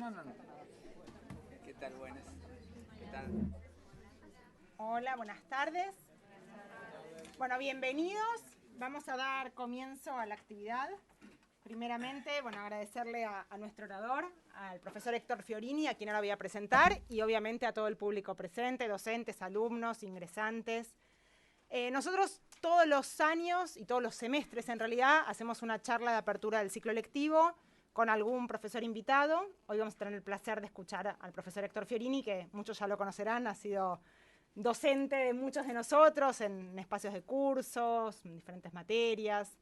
No. ¿Qué tal? Buenas. ¿Qué tal? Hola, buenas tardes. Bueno, bienvenidos. Vamos a dar comienzo a la actividad. Primeramente, agradecerle a nuestro orador, al profesor Héctor Fiorini, a quien ahora voy a presentar, y obviamente a todo el público presente, docentes, alumnos, ingresantes. Nosotros todos los años y todos los semestres, en realidad, hacemos una charla de apertura del ciclo lectivo con algún profesor invitado. Hoy vamos a tener el placer de escuchar al profesor Héctor Fiorini, que muchos ya lo conocerán, ha sido docente de muchos de nosotros en espacios de cursos, en diferentes materias.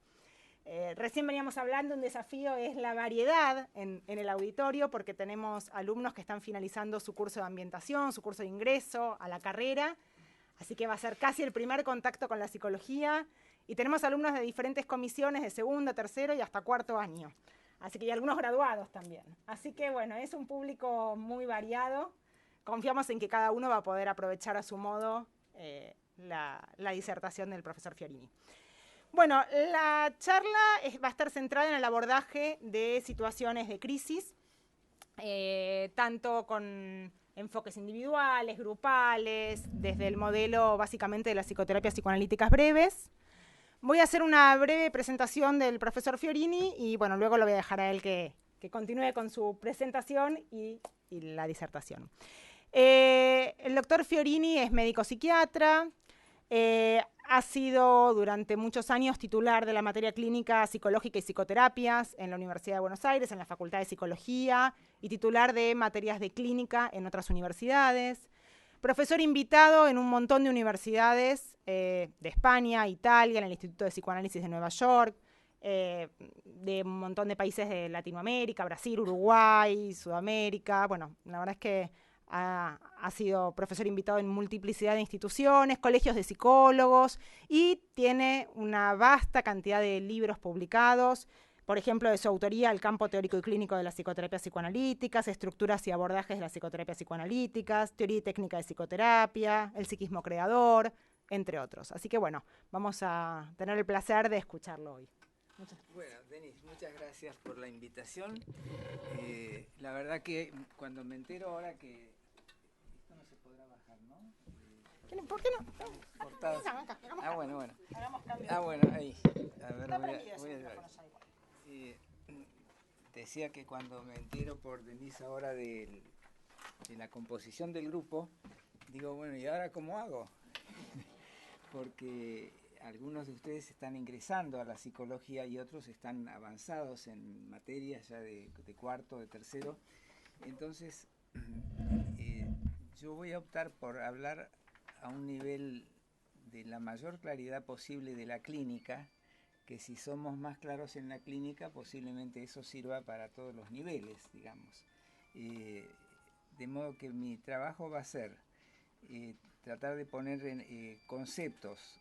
Recién veníamos hablando, un desafío es la variedad en el auditorio, porque tenemos alumnos que están finalizando su curso de ambientación, su curso de ingreso a la carrera, así que va a ser casi el primer contacto con la psicología, y tenemos alumnos de diferentes comisiones de segundo, tercero y hasta cuarto año, así que hay algunos graduados también. Así que bueno, es un público muy variado. Confiamos en que cada uno va a poder aprovechar a su modo la disertación del profesor Fiorini. Bueno, la charla va a estar centrada en el abordaje de situaciones de crisis, tanto con enfoques individuales, grupales, desde el modelo básicamente de las psicoterapias psicoanalíticas breves. Voy a hacer una breve presentación del profesor Fiorini y bueno, luego lo voy a dejar a él que continúe con su presentación y la disertación. El doctor Fiorini es médico psiquiatra, ha sido durante muchos años titular de la materia clínica psicológica y psicoterapias en la Universidad de Buenos Aires, en la Facultad de Psicología, y titular de materias de clínica en otras universidades. Profesor invitado en un montón de universidades de España, Italia, en el Instituto de Psicoanálisis de Nueva York, de un montón de países de Latinoamérica, Brasil, Uruguay, Sudamérica. Bueno, la verdad es que ha sido profesor invitado en multiplicidad de instituciones, colegios de psicólogos, y tiene una vasta cantidad de libros publicados. Por ejemplo, de su autoría, El campo teórico y clínico de las psicoterapias psicoanalíticas, Estructuras y abordajes de las psicoterapias psicoanalíticas, Teoría y técnica de psicoterapia, El psiquismo creador, entre otros. Así que bueno, vamos a tener el placer de escucharlo hoy. Muchas gracias. Bueno, Denis, muchas gracias por la invitación. La verdad que cuando me entero ahora que esto no se podrá bajar, ¿no? ¿Por qué no? Cortado. Bueno. Hagamos cambio. Bueno, ahí. A ver, Está prendido ese voy a micrófono ya igual. Decía que cuando me entero por Denise ahora de la composición del grupo, digo, bueno, ¿y ahora cómo hago? Porque algunos de ustedes están ingresando a la psicología y otros están avanzados en materias ya de cuarto, de tercero. Entonces, yo voy a optar por hablar a un nivel de la mayor claridad posible de la clínica, que si somos más claros en la clínica, posiblemente eso sirva para todos los niveles, digamos. De modo que mi trabajo va a ser tratar de poner en, conceptos,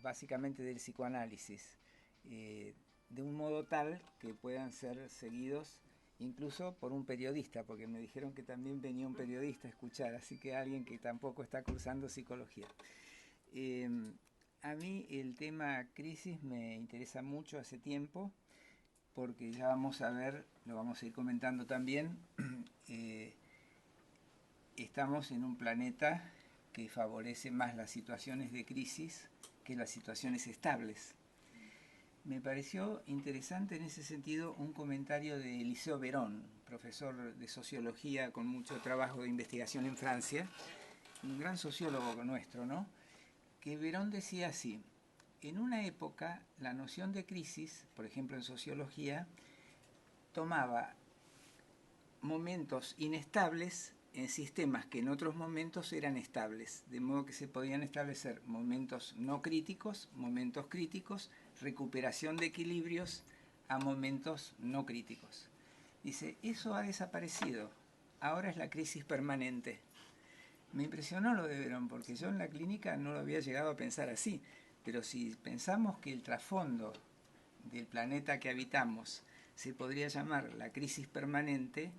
básicamente del psicoanálisis, de un modo tal que puedan ser seguidos incluso por un periodista, porque me dijeron que también venía un periodista a escuchar, así que alguien que tampoco está cursando psicología. A mí el tema crisis me interesa mucho hace tiempo, porque ya vamos a ver, lo vamos a ir comentando también, estamos en un planeta que favorece más las situaciones de crisis que las situaciones estables. Me pareció interesante en ese sentido un comentario de Eliseo Verón, profesor de sociología con mucho trabajo de investigación en Francia, un gran sociólogo nuestro, ¿no? Que Verón decía así: en una época la noción de crisis, por ejemplo en sociología, tomaba momentos inestables en sistemas que en otros momentos eran estables, de modo que se podían establecer momentos no críticos, momentos críticos, recuperación de equilibrios a momentos no críticos. Dice, eso ha desaparecido, ahora es la crisis permanente. Me impresionó lo de Verón, porque yo en la clínica no lo había llegado a pensar así, pero si pensamos que el trasfondo del planeta que habitamos se podría llamar la crisis permanente,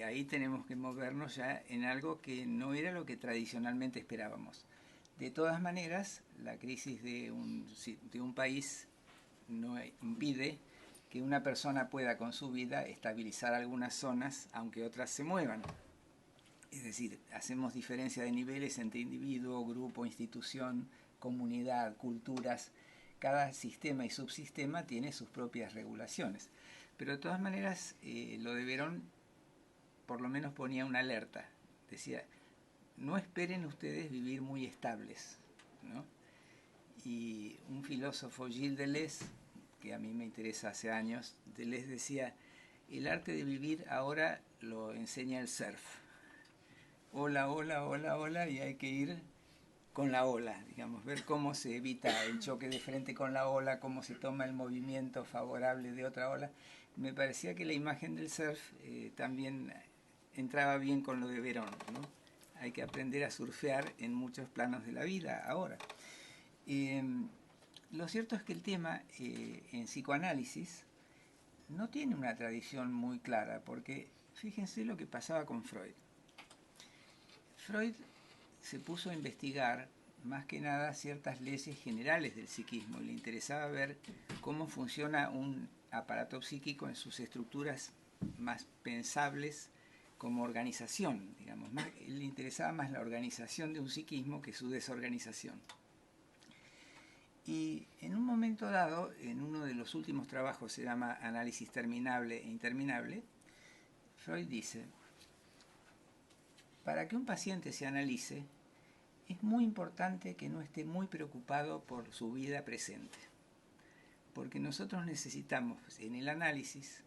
ahí tenemos que movernos ya en algo que no era lo que tradicionalmente esperábamos. De todas maneras, la crisis de un país no impide que una persona pueda con su vida estabilizar algunas zonas aunque otras se muevan. Es decir, hacemos diferencia de niveles entre individuo, grupo, institución, comunidad, culturas. Cada sistema y subsistema tiene sus propias regulaciones. Pero de todas maneras, lo de Verón por lo menos ponía una alerta. Decía, no esperen ustedes vivir muy estables, ¿no? Y un filósofo, Gilles Deleuze, que a mí me interesa hace años, Deleuze decía, el arte de vivir ahora lo enseña el surf. Ola, ola, ola, ola, y hay que ir con la ola, digamos, ver cómo se evita el choque de frente con la ola, cómo se toma el movimiento favorable de otra ola. Me parecía que la imagen del surf también entraba bien con lo de Verón, ¿no? Hay que aprender a surfear en muchos planos de la vida ahora. Lo cierto es que el tema en psicoanálisis no tiene una tradición muy clara, porque fíjense lo que pasaba con Freud. Freud se puso a investigar más que nada ciertas leyes generales del psiquismo y le interesaba ver cómo funciona un aparato psíquico en sus estructuras más pensables como organización, digamos. Le interesaba más la organización de un psiquismo que su desorganización. Y en un momento dado, en uno de los últimos trabajos, se llama Análisis terminable e interminable, Freud dice, para que un paciente se analice, es muy importante que no esté muy preocupado por su vida presente, porque nosotros necesitamos en el análisis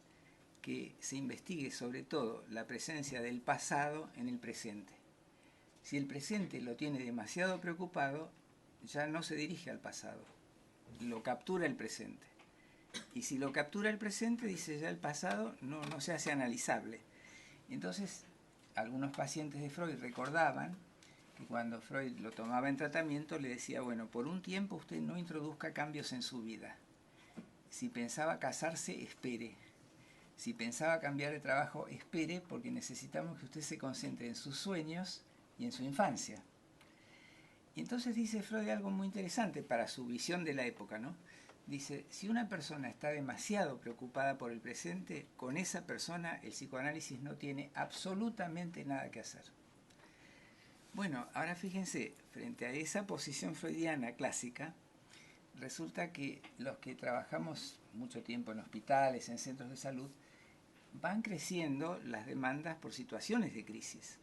que se investigue sobre todo la presencia del pasado en el presente. Si el presente lo tiene demasiado preocupado, ya no se dirige al pasado, lo captura el presente. Y si lo captura el presente, dice ya el pasado no se hace analizable. Entonces, algunos pacientes de Freud recordaban que cuando Freud lo tomaba en tratamiento le decía, bueno, por un tiempo usted no introduzca cambios en su vida. Si pensaba casarse, espere. Si pensaba cambiar de trabajo, espere, porque necesitamos que usted se concentre en sus sueños y en su infancia. Y entonces dice Freud algo muy interesante para su visión de la época, ¿no? Dice, si una persona está demasiado preocupada por el presente, con esa persona el psicoanálisis no tiene absolutamente nada que hacer. Bueno, ahora fíjense, frente a esa posición freudiana clásica, resulta que los que trabajamos mucho tiempo en hospitales, en centros de salud, van creciendo las demandas por situaciones de crisis.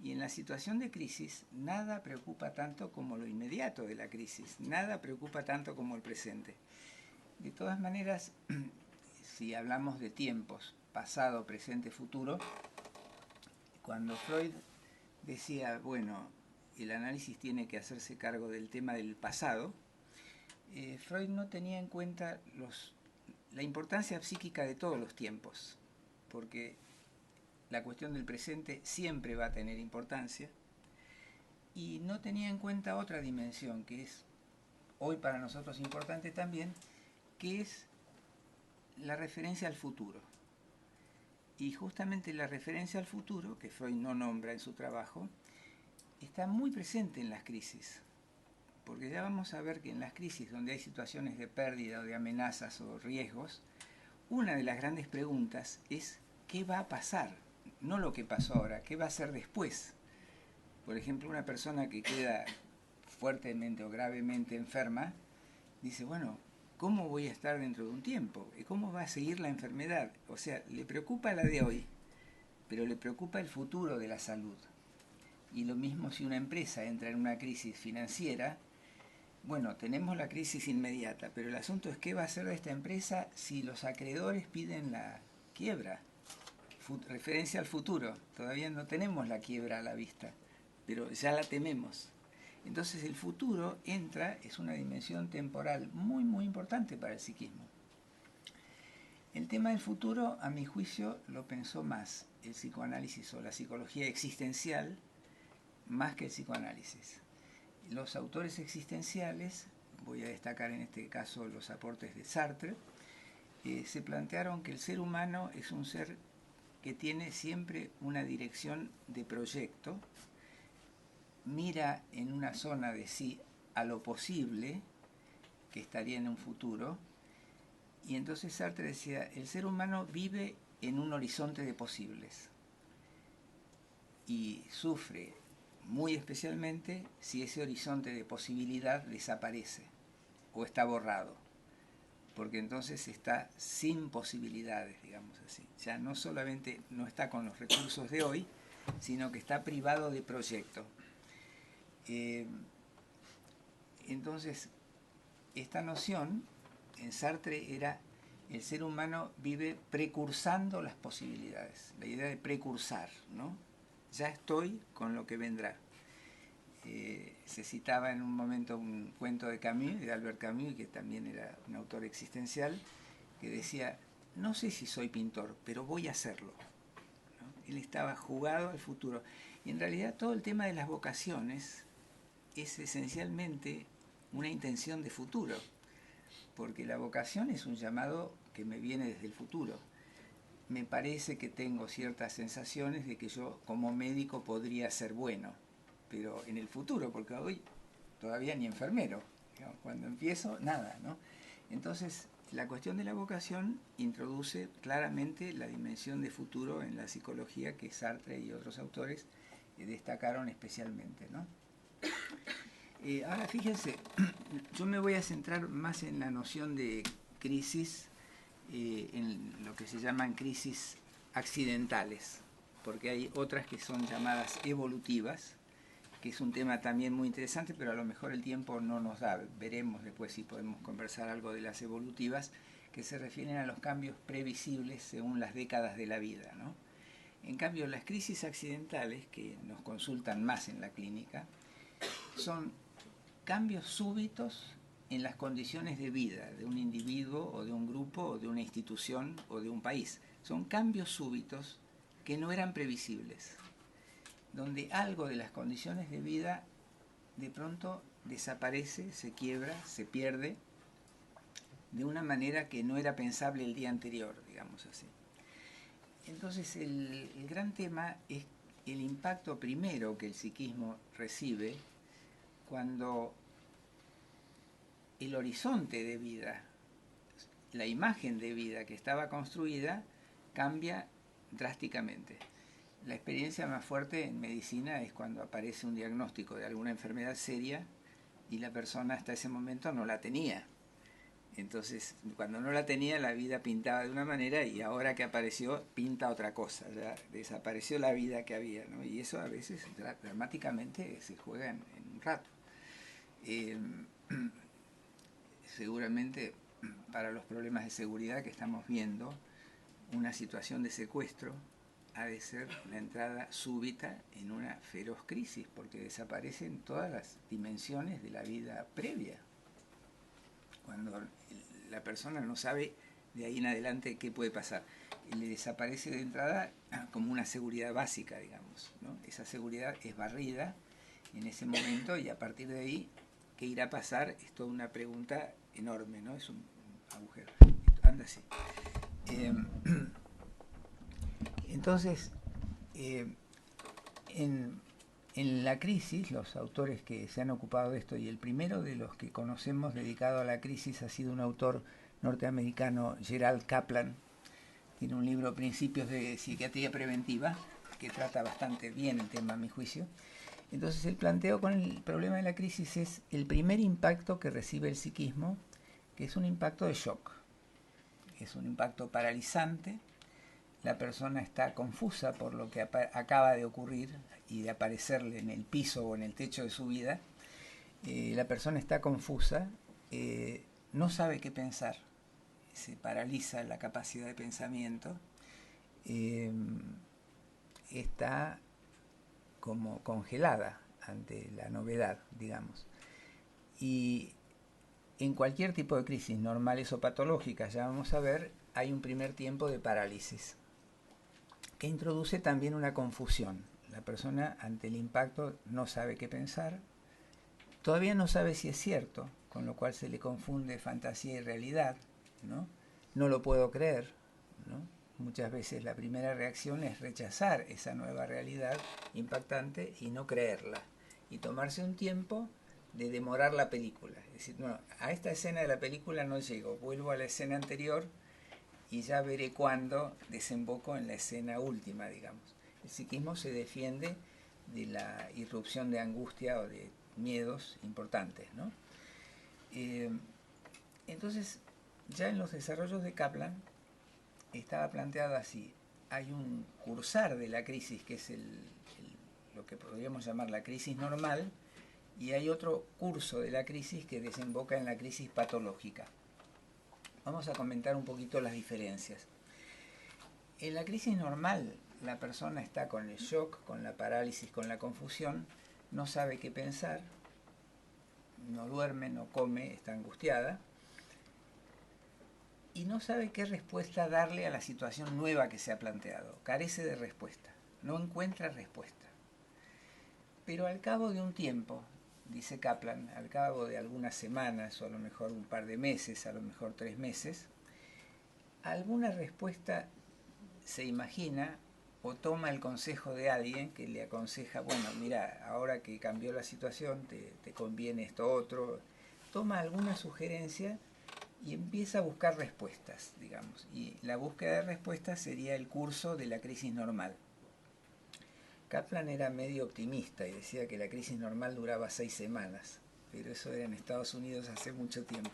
Y en la situación de crisis, nada preocupa tanto como lo inmediato de la crisis, nada preocupa tanto como el presente. De todas maneras, si hablamos de tiempos, pasado, presente, futuro, cuando Freud decía, bueno, el análisis tiene que hacerse cargo del tema del pasado, Freud no tenía en cuenta la importancia psíquica de todos los tiempos, porque la cuestión del presente siempre va a tener importancia, y no tenía en cuenta otra dimensión que es hoy para nosotros importante también, que es la referencia al futuro. Y justamente la referencia al futuro, que Freud no nombra en su trabajo, está muy presente en las crisis, porque ya vamos a ver que en las crisis donde hay situaciones de pérdida o de amenazas o riesgos, una de las grandes preguntas es ¿qué va a pasar? No lo que pasó ahora, ¿qué va a ser después? Por ejemplo, una persona que queda fuertemente o gravemente enferma, dice, bueno, ¿cómo voy a estar dentro de un tiempo? ¿Cómo va a seguir la enfermedad? O sea, le preocupa la de hoy, pero le preocupa el futuro de la salud. Y lo mismo si una empresa entra en una crisis financiera, bueno, tenemos la crisis inmediata, pero el asunto es qué va a hacer de esta empresa si los acreedores piden la quiebra. Referencia al futuro, todavía no tenemos la quiebra a la vista, pero ya la tememos. Entonces el futuro es una dimensión temporal muy, muy importante para el psiquismo. El tema del futuro, a mi juicio, lo pensó más el psicoanálisis o la psicología existencial más que el psicoanálisis. Los autores existenciales, voy a destacar en este caso los aportes de Sartre, se plantearon que el ser humano es un ser que tiene siempre una dirección de proyecto, mira en una zona de sí a lo posible, que estaría en un futuro, Y entonces Sartre decía, el ser humano vive en un horizonte de posibles y sufre muy especialmente si ese horizonte de posibilidad desaparece o está borrado, porque entonces está sin posibilidades, digamos así. Ya no solamente no está con los recursos de hoy, sino que está privado de proyecto. Entonces, esta noción en Sartre era el ser humano vive precursando las posibilidades, la idea de precursar, ¿no? Ya estoy con lo que vendrá. Se citaba en un momento un cuento de Camus, de Albert Camus, que también era un autor existencial, que decía, no sé si soy pintor, pero voy a hacerlo, ¿no? Él estaba jugado al futuro. Y en realidad todo el tema de las vocaciones es esencialmente una intención de futuro, porque la vocación es un llamado que me viene desde el futuro. Me parece que tengo ciertas sensaciones de que yo como médico podría ser bueno, pero en el futuro, porque hoy todavía ni enfermero, digamos, cuando empiezo, nada, ¿no? Entonces, la cuestión de la vocación introduce claramente la dimensión de futuro en la psicología que Sartre y otros autores destacaron especialmente, ¿no? Ahora fíjense, yo me voy a centrar más en la noción de crisis, en lo que se llaman crisis accidentales, porque hay otras que son llamadas evolutivas, que es un tema también muy interesante, pero a lo mejor el tiempo no nos da. Veremos después si podemos conversar algo de las evolutivas, que se refieren a los cambios previsibles según las décadas de la vida, ¿no? En cambio, las crisis accidentales, que nos consultan más en la clínica, son cambios súbitos en las condiciones de vida de un individuo o de un grupo o de una institución o de un país. Son cambios súbitos que no eran previsibles, donde algo de las condiciones de vida de pronto desaparece, se quiebra, se pierde, de una manera que no era pensable el día anterior, digamos así. Entonces el gran tema es el impacto primero que el psiquismo recibe cuando el horizonte de vida, la imagen de vida que estaba construida, cambia drásticamente. La experiencia más fuerte en medicina es cuando aparece un diagnóstico de alguna enfermedad seria y la persona hasta ese momento no la tenía. Entonces, cuando no la tenía, la vida pintaba de una manera y ahora que apareció, pinta otra cosa. Ya desapareció la vida que había, ¿no? Y eso a veces dramáticamente se juega en un rato. Seguramente para los problemas de seguridad que estamos viendo, una situación de secuestro ha de ser la entrada súbita en una feroz crisis, porque desaparecen todas las dimensiones de la vida previa. Cuando la persona no sabe de ahí en adelante qué puede pasar, le desaparece de entrada como una seguridad básica, digamos, ¿no? Esa seguridad es barrida en ese momento y a partir de ahí, ¿qué irá a pasar? Es toda una pregunta enorme, ¿no? Es un agujero. Anda así. Entonces, en la crisis, los autores que se han ocupado de esto, y el primero de los que conocemos dedicado a la crisis ha sido un autor norteamericano, Gerald Kaplan. Tiene un libro, Principios de Psiquiatría Preventiva, que trata bastante bien el tema, a mi juicio. Entonces el planteo con el problema de la crisis es el primer impacto que recibe el psiquismo, que es un impacto de shock. Es un impacto paralizante. La persona está confusa por lo que acaba de ocurrir y de aparecerle en el piso o en el techo de su vida. La persona está confusa, no sabe qué pensar, se paraliza la capacidad de pensamiento, está como congelada ante la novedad, digamos. Y en cualquier tipo de crisis, normales o patológicas, ya vamos a ver, hay un primer tiempo de parálisis, que introduce también una confusión. La persona ante el impacto no sabe qué pensar, todavía no sabe si es cierto, con lo cual se le confunde fantasía y realidad, ¿no? No lo puedo creer, ¿no? Muchas veces la primera reacción es rechazar esa nueva realidad impactante y no creerla, y tomarse un tiempo de demorar la película. Es decir, no, a esta escena de la película no llego, vuelvo a la escena anterior y ya veré cuándo desemboco en la escena última, digamos. El psiquismo se defiende de la irrupción de angustia o de miedos importantes, ¿no? Entonces, ya en los desarrollos de Kaplan estaba planteado así: hay un cursar de la crisis, que es lo que podríamos llamar la crisis normal, y hay otro curso de la crisis que desemboca en la crisis patológica. Vamos a comentar un poquito las diferencias. En la crisis normal, la persona está con el shock, con la parálisis, con la confusión, no sabe qué pensar, no duerme, no come, está angustiada, y no sabe qué respuesta darle a la situación nueva que se ha planteado. Carece de respuesta, no encuentra respuesta. Pero al cabo de un tiempo, dice Kaplan, al cabo de algunas semanas, o a lo mejor un par de meses, a lo mejor 3 meses, alguna respuesta se imagina o toma el consejo de alguien que le aconseja: bueno, mira, ahora que cambió la situación, te conviene esto otro. Toma alguna sugerencia y empieza a buscar respuestas, digamos. Y la búsqueda de respuestas sería el curso de la crisis normal. Kaplan era medio optimista y decía que la crisis normal duraba 6 semanas, pero eso era en Estados Unidos hace mucho tiempo.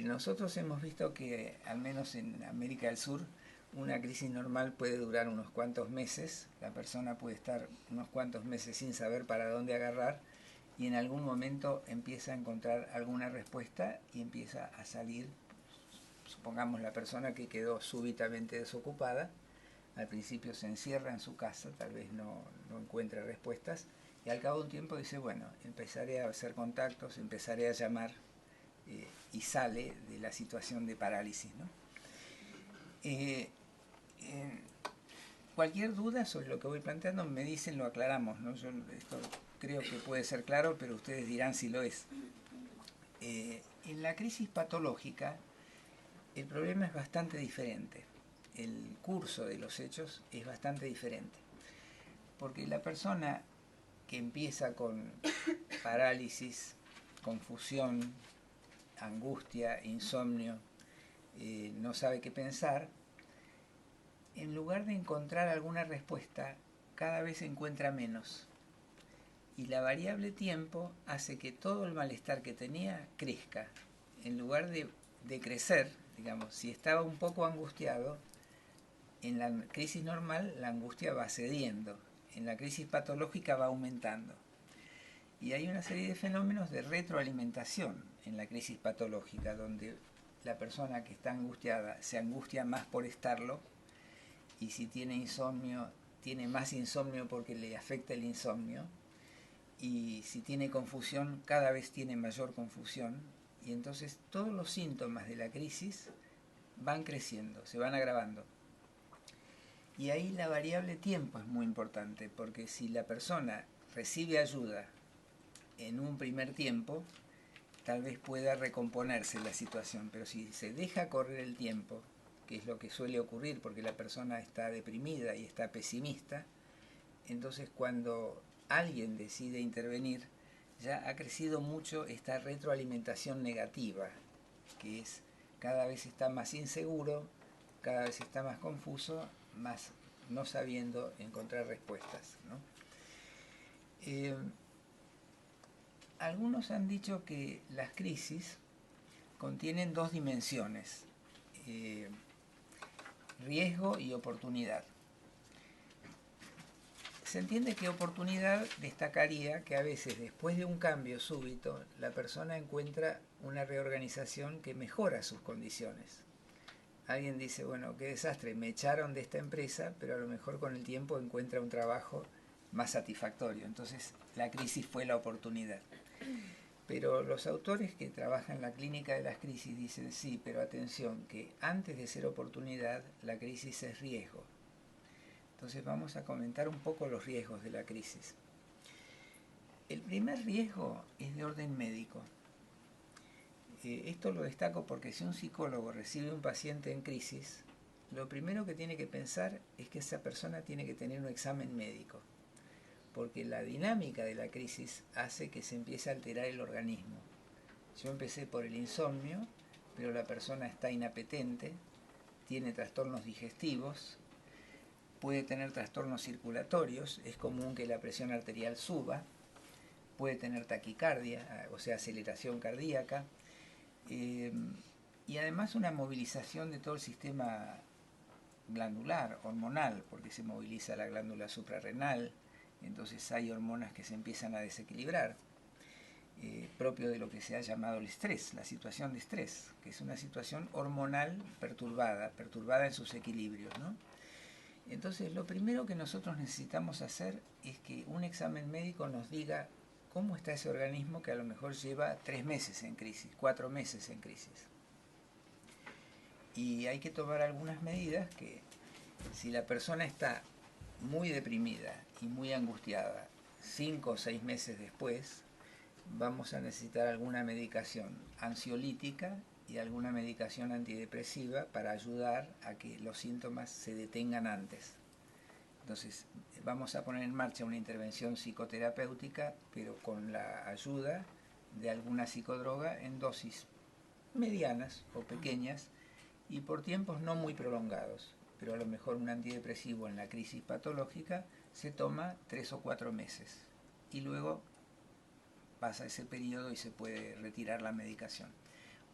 Nosotros hemos visto que, al menos en América del Sur, una crisis normal puede durar unos cuantos meses. La persona puede estar unos cuantos meses sin saber para dónde agarrar, y en algún momento empieza a encontrar alguna respuesta y empieza a salir. Supongamos la persona que quedó súbitamente desocupada, al principio se encierra en su casa, tal vez no encuentra respuestas, y al cabo de un tiempo dice: bueno, empezaré a hacer contactos, empezaré a llamar, y sale de la situación de parálisis, ¿no? Cualquier duda sobre lo que voy planteando me dicen, lo aclaramos, ¿no? Yo esto creo que puede ser claro, pero ustedes dirán si lo es. En la crisis patológica el problema es bastante diferente. El curso de los hechos es bastante diferente. Porque la persona que empieza con parálisis, confusión, angustia, insomnio, no sabe qué pensar, en lugar de encontrar alguna respuesta, cada vez encuentra menos. Y la variable tiempo hace que todo el malestar que tenía crezca. En lugar de crecer, digamos, si estaba un poco angustiado, en la crisis normal la angustia va cediendo, en la crisis patológica va aumentando. Y hay una serie de fenómenos de retroalimentación en la crisis patológica, donde la persona que está angustiada se angustia más por estarlo, y si tiene insomnio, tiene más insomnio porque le afecta el insomnio, y si tiene confusión, cada vez tiene mayor confusión, y entonces todos los síntomas de la crisis van creciendo, se van agravando. Y ahí la variable tiempo es muy importante, porque si la persona recibe ayuda en un primer tiempo, tal vez pueda recomponerse la situación, pero si se deja correr el tiempo, que es lo que suele ocurrir porque la persona está deprimida y está pesimista, entonces cuando alguien decide intervenir, ya ha crecido mucho esta retroalimentación negativa, que es: cada vez está más inseguro, cada vez está más confuso, más no sabiendo encontrar respuestas, ¿no? Algunos han dicho que las crisis contienen 2 dimensiones, riesgo y oportunidad. Se entiende que oportunidad destacaría que a veces, después de un cambio súbito, la persona encuentra una reorganización que mejora sus condiciones. Alguien dice: bueno, qué desastre, me echaron de esta empresa, pero a lo mejor con el tiempo encuentra un trabajo más satisfactorio. Entonces la crisis fue la oportunidad. Pero los autores que trabajan en la clínica de las crisis dicen: sí, pero atención, que antes de ser oportunidad, la crisis es riesgo. Entonces vamos a comentar un poco los riesgos de la crisis. El primer riesgo es de orden médico. Esto lo destaco porque si un psicólogo recibe un paciente en crisis, lo primero que tiene que pensar es que esa persona tiene que tener un examen médico. porque la dinámica de la crisis hace que se empiece a alterar el organismo. Yo empecé por el insomnio, pero la persona está inapetente, tiene trastornos digestivos, puede tener trastornos circulatorios, es común que la presión arterial suba, puede tener taquicardia, o sea, aceleración cardíaca, y además una movilización de todo el sistema glandular, hormonal, porque se moviliza la glándula suprarrenal, entonces hay hormonas que se empiezan a desequilibrar, propio de lo que se ha llamado el estrés, la situación de estrés, que es una situación hormonal perturbada en sus equilibrios, ¿no? Entonces, lo primero que nosotros necesitamos hacer es que un examen médico nos diga cómo está ese organismo que a lo mejor lleva 3 meses en crisis, 4 meses en crisis. Y hay que tomar algunas medidas que, si la persona está muy deprimida y muy angustiada, 5 o 6 meses después, vamos a necesitar alguna medicación ansiolítica y alguna medicación antidepresiva para ayudar a que los síntomas se detengan antes. Entonces, vamos a poner en marcha una intervención psicoterapéutica, pero con la ayuda de alguna psicodroga en dosis medianas o pequeñas y por tiempos no muy prolongados. Pero a lo mejor un antidepresivo en la crisis patológica se toma 3 o 4 meses y luego pasa ese periodo y se puede retirar la medicación.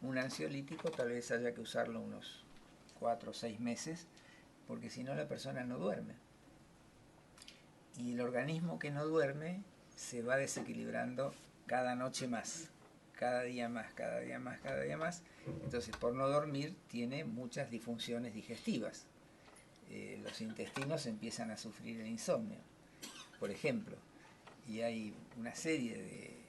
Un ansiolítico tal vez haya que usarlo unos 4 o 6 meses, porque si no la persona no duerme. Y el organismo que no duerme se va desequilibrando cada noche más, cada día más, cada día más, cada día más. Entonces, por no dormir, tiene muchas disfunciones digestivas. Los intestinos empiezan a sufrir el insomnio, por ejemplo, y hay una serie de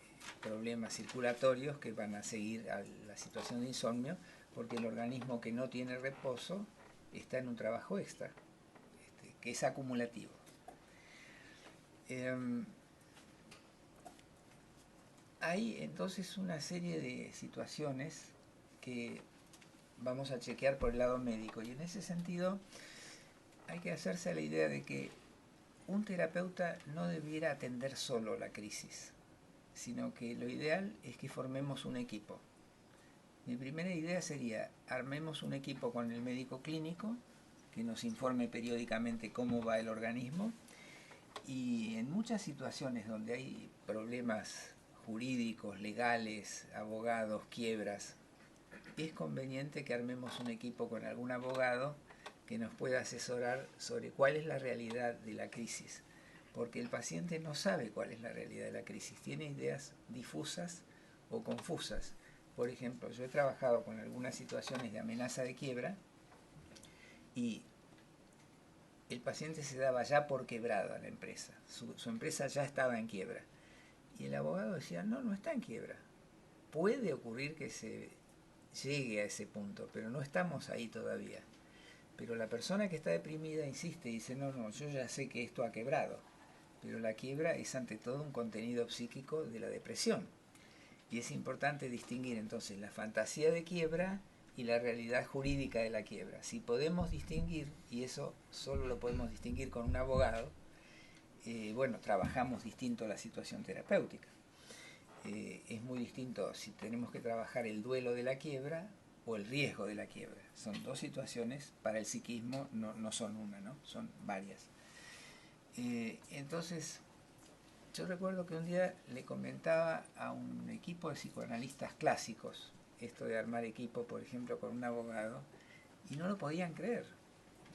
problemas circulatorios que van a seguir a la situación de insomnio, porque el organismo que no tiene reposo está en un trabajo extra, que es acumulativo. Hay entonces una serie de situaciones que vamos a chequear por el lado médico, y en ese sentido hay que hacerse la idea de que un terapeuta no debiera atender solo la crisis, sino que lo ideal es que formemos un equipo. Mi primera idea sería, armemos un equipo con el médico clínico, que nos informe periódicamente cómo va el organismo, y en muchas situaciones donde hay problemas jurídicos, legales, abogados, quiebras, es conveniente que armemos un equipo con algún abogado que nos pueda asesorar sobre cuál es la realidad de la crisis, porque el paciente no sabe cuál es la realidad de la crisis, tiene ideas difusas o confusas. Por ejemplo, yo he trabajado con algunas situaciones de amenaza de quiebra y el paciente se daba ya por quebrada la empresa, su empresa ya estaba en quiebra, y el abogado decía, no está en quiebra, puede ocurrir que se llegue a ese punto, pero no estamos ahí todavía. Pero la persona que está deprimida insiste y dice, no, yo ya sé que esto ha quebrado, pero la quiebra es ante todo un contenido psíquico de la depresión. Y es importante distinguir entonces la fantasía de quiebra y la realidad jurídica de la quiebra. Si podemos distinguir, y eso solo lo podemos distinguir con un abogado, bueno, trabajamos distinto la situación terapéutica. Es muy distinto si tenemos que trabajar el duelo de la quiebra o el riesgo de la quiebra. Son dos situaciones, para el psiquismo no son una, ¿no? Son varias. Entonces, yo recuerdo que un día le comentaba a un equipo de psicoanalistas clásicos, esto de armar equipo, por ejemplo, con un abogado, y no lo podían creer,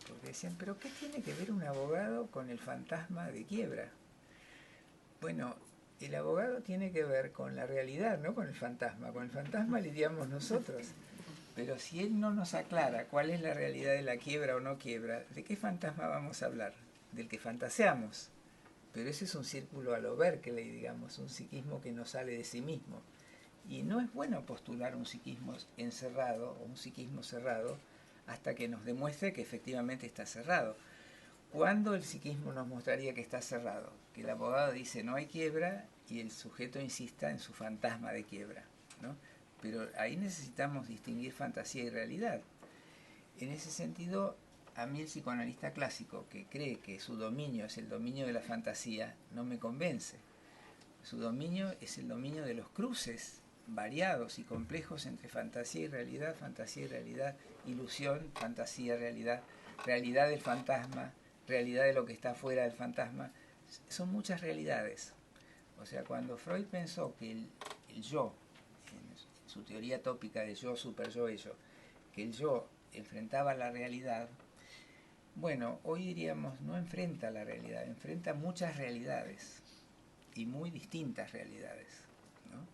porque decían, ¿pero qué tiene que ver un abogado con el fantasma de quiebra? Bueno, el abogado tiene que ver con la realidad, no con el fantasma. Con el fantasma lidiamos nosotros. Pero si él no nos aclara cuál es la realidad de la quiebra o no quiebra, ¿de qué fantasma vamos a hablar? Del que fantaseamos. Pero ese es un círculo a lo Berkeley, digamos, un psiquismo que no sale de sí mismo. Y no es bueno postular un psiquismo encerrado o un psiquismo cerrado hasta que nos demuestre que efectivamente está cerrado. ¿Cuándo el psiquismo nos mostraría que está cerrado? Que el abogado dice no hay quiebra y el sujeto insista en su fantasma de quiebra, ¿no? Pero ahí necesitamos distinguir fantasía y realidad. En ese sentido, a mí el psicoanalista clásico que cree que su dominio es el dominio de la fantasía no me convence. Su dominio es el dominio de los cruces variados y complejos entre fantasía y realidad, ilusión, fantasía, realidad, realidad del fantasma, realidad de lo que está fuera del fantasma. Son muchas realidades. O sea, cuando Freud pensó que el yo, en su teoría tópica de yo, super yo, ello, que el yo enfrentaba la realidad, bueno, hoy diríamos, no enfrenta la realidad, enfrenta muchas realidades y muy distintas realidades, ¿no?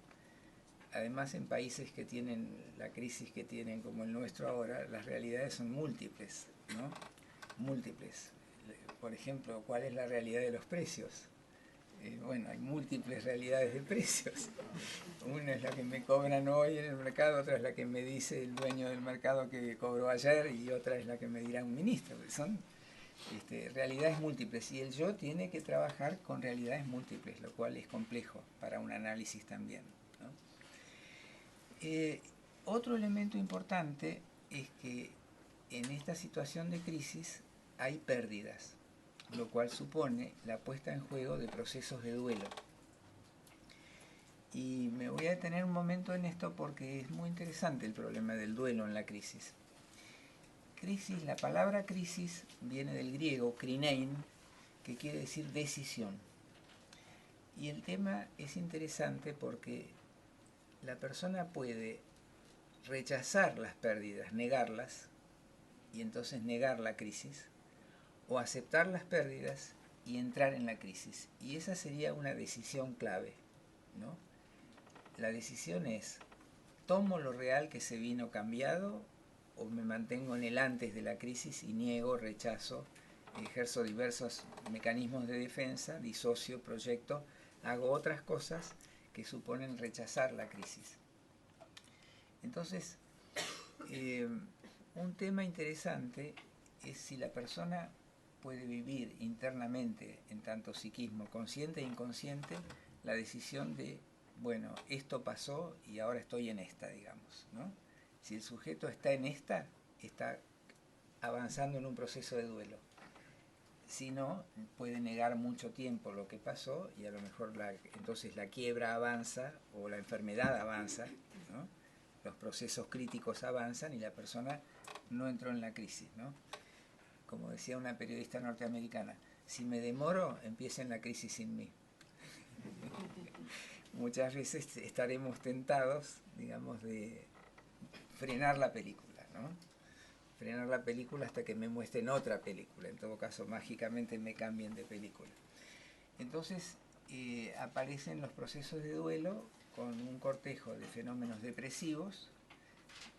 Además, en países que tienen la crisis que tienen como el nuestro ahora, las realidades son múltiples, ¿no? Múltiples. Por ejemplo, ¿cuál es la realidad de los precios? Bueno, hay múltiples realidades de precios. Una es la que me cobran hoy en el mercado, otra es la que me dice el dueño del mercado que cobró ayer y otra es la que me dirá un ministro. Son realidades múltiples y el yo tiene que trabajar con realidades múltiples, lo cual es complejo para un análisis también, ¿no? Otro elemento importante es que en esta situación de crisis hay pérdidas, lo cual supone la puesta en juego de procesos de duelo. Y me voy a detener un momento en esto porque es muy interesante el problema del duelo en la crisis. Crisis, la palabra crisis viene del griego krinein, que quiere decir decisión. Y el tema es interesante porque la persona puede rechazar las pérdidas, negarlas, y entonces negar la crisis, o aceptar las pérdidas y entrar en la crisis. Y esa sería una decisión clave, ¿no? La decisión es, ¿tomo lo real que se vino cambiado o me mantengo en el antes de la crisis y niego, rechazo, ejerzo diversos mecanismos de defensa, disocio, proyecto, hago otras cosas que suponen rechazar la crisis? Entonces, un tema interesante es si la persona puede vivir internamente, en tanto psiquismo, consciente e inconsciente, la decisión de, bueno, esto pasó y ahora estoy en esta, digamos, ¿no? Si el sujeto está en esta, está avanzando en un proceso de duelo. Si no, puede negar mucho tiempo lo que pasó y a lo mejor entonces la quiebra avanza o la enfermedad avanza, ¿no? Los procesos críticos avanzan y la persona no entró en la crisis, ¿no? Como decía una periodista norteamericana, si me demoro, empieza en la crisis sin mí. Muchas veces estaremos tentados, digamos, de frenar la película, ¿no? Frenar la película hasta que me muestren otra película, en todo caso mágicamente me cambien de película. Entonces aparecen los procesos de duelo con un cortejo de fenómenos depresivos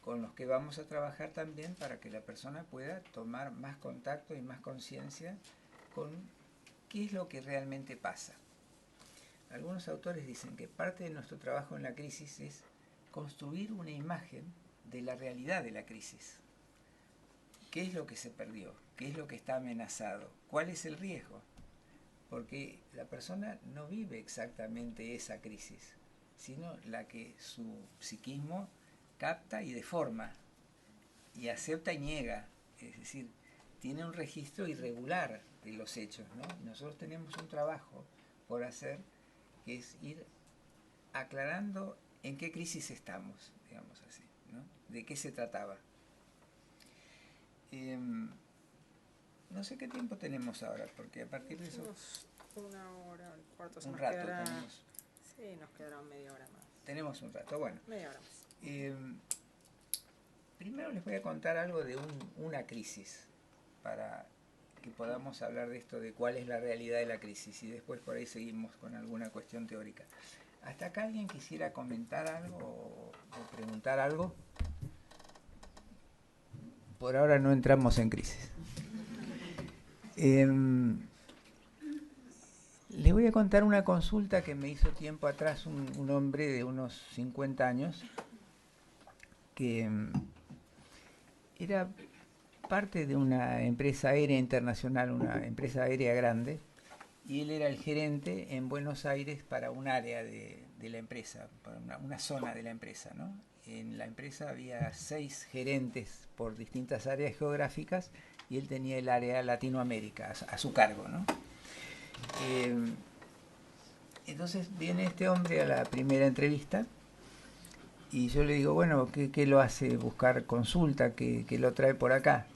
con los que vamos a trabajar también para que la persona pueda tomar más contacto y más conciencia con qué es lo que realmente pasa. Algunos autores dicen que parte de nuestro trabajo en la crisis es construir una imagen de la realidad de la crisis. ¿Qué es lo que se perdió? ¿Qué es lo que está amenazado? ¿Cuál es el riesgo? Porque la persona no vive exactamente esa crisis, sino la que su psiquismo capta y deforma, y acepta y niega, es decir, tiene un registro irregular de los hechos, ¿no? Y nosotros tenemos un trabajo por hacer, que es ir aclarando en qué crisis estamos, digamos así, ¿no? De qué se trataba. No sé qué tiempo tenemos ahora, porque a partir de eso... Una hora, un cuarto. Un rato tenemos. Sí, nos quedará media hora más. Tenemos un rato, bueno. Media hora más. Primero les voy a contar algo de una crisis, para que podamos hablar de esto, de cuál es la realidad de la crisis, y después por ahí seguimos con alguna cuestión teórica. ¿Hasta acá alguien quisiera comentar algo o preguntar algo? Por ahora no entramos en crisis. Les voy a contar una consulta que me hizo tiempo atrás un hombre de unos 50 años que era parte de una empresa aérea internacional, una empresa aérea grande, y él era el gerente en Buenos Aires para un área de la empresa, para una zona de la empresa, ¿no? en la empresa había 6 gerentes por distintas áreas geográficas y él tenía el área Latinoamérica a su cargo, ¿no? Entonces viene este hombre a la primera entrevista y yo le digo, bueno, ¿qué lo hace buscar consulta? ¿Qué lo trae por acá?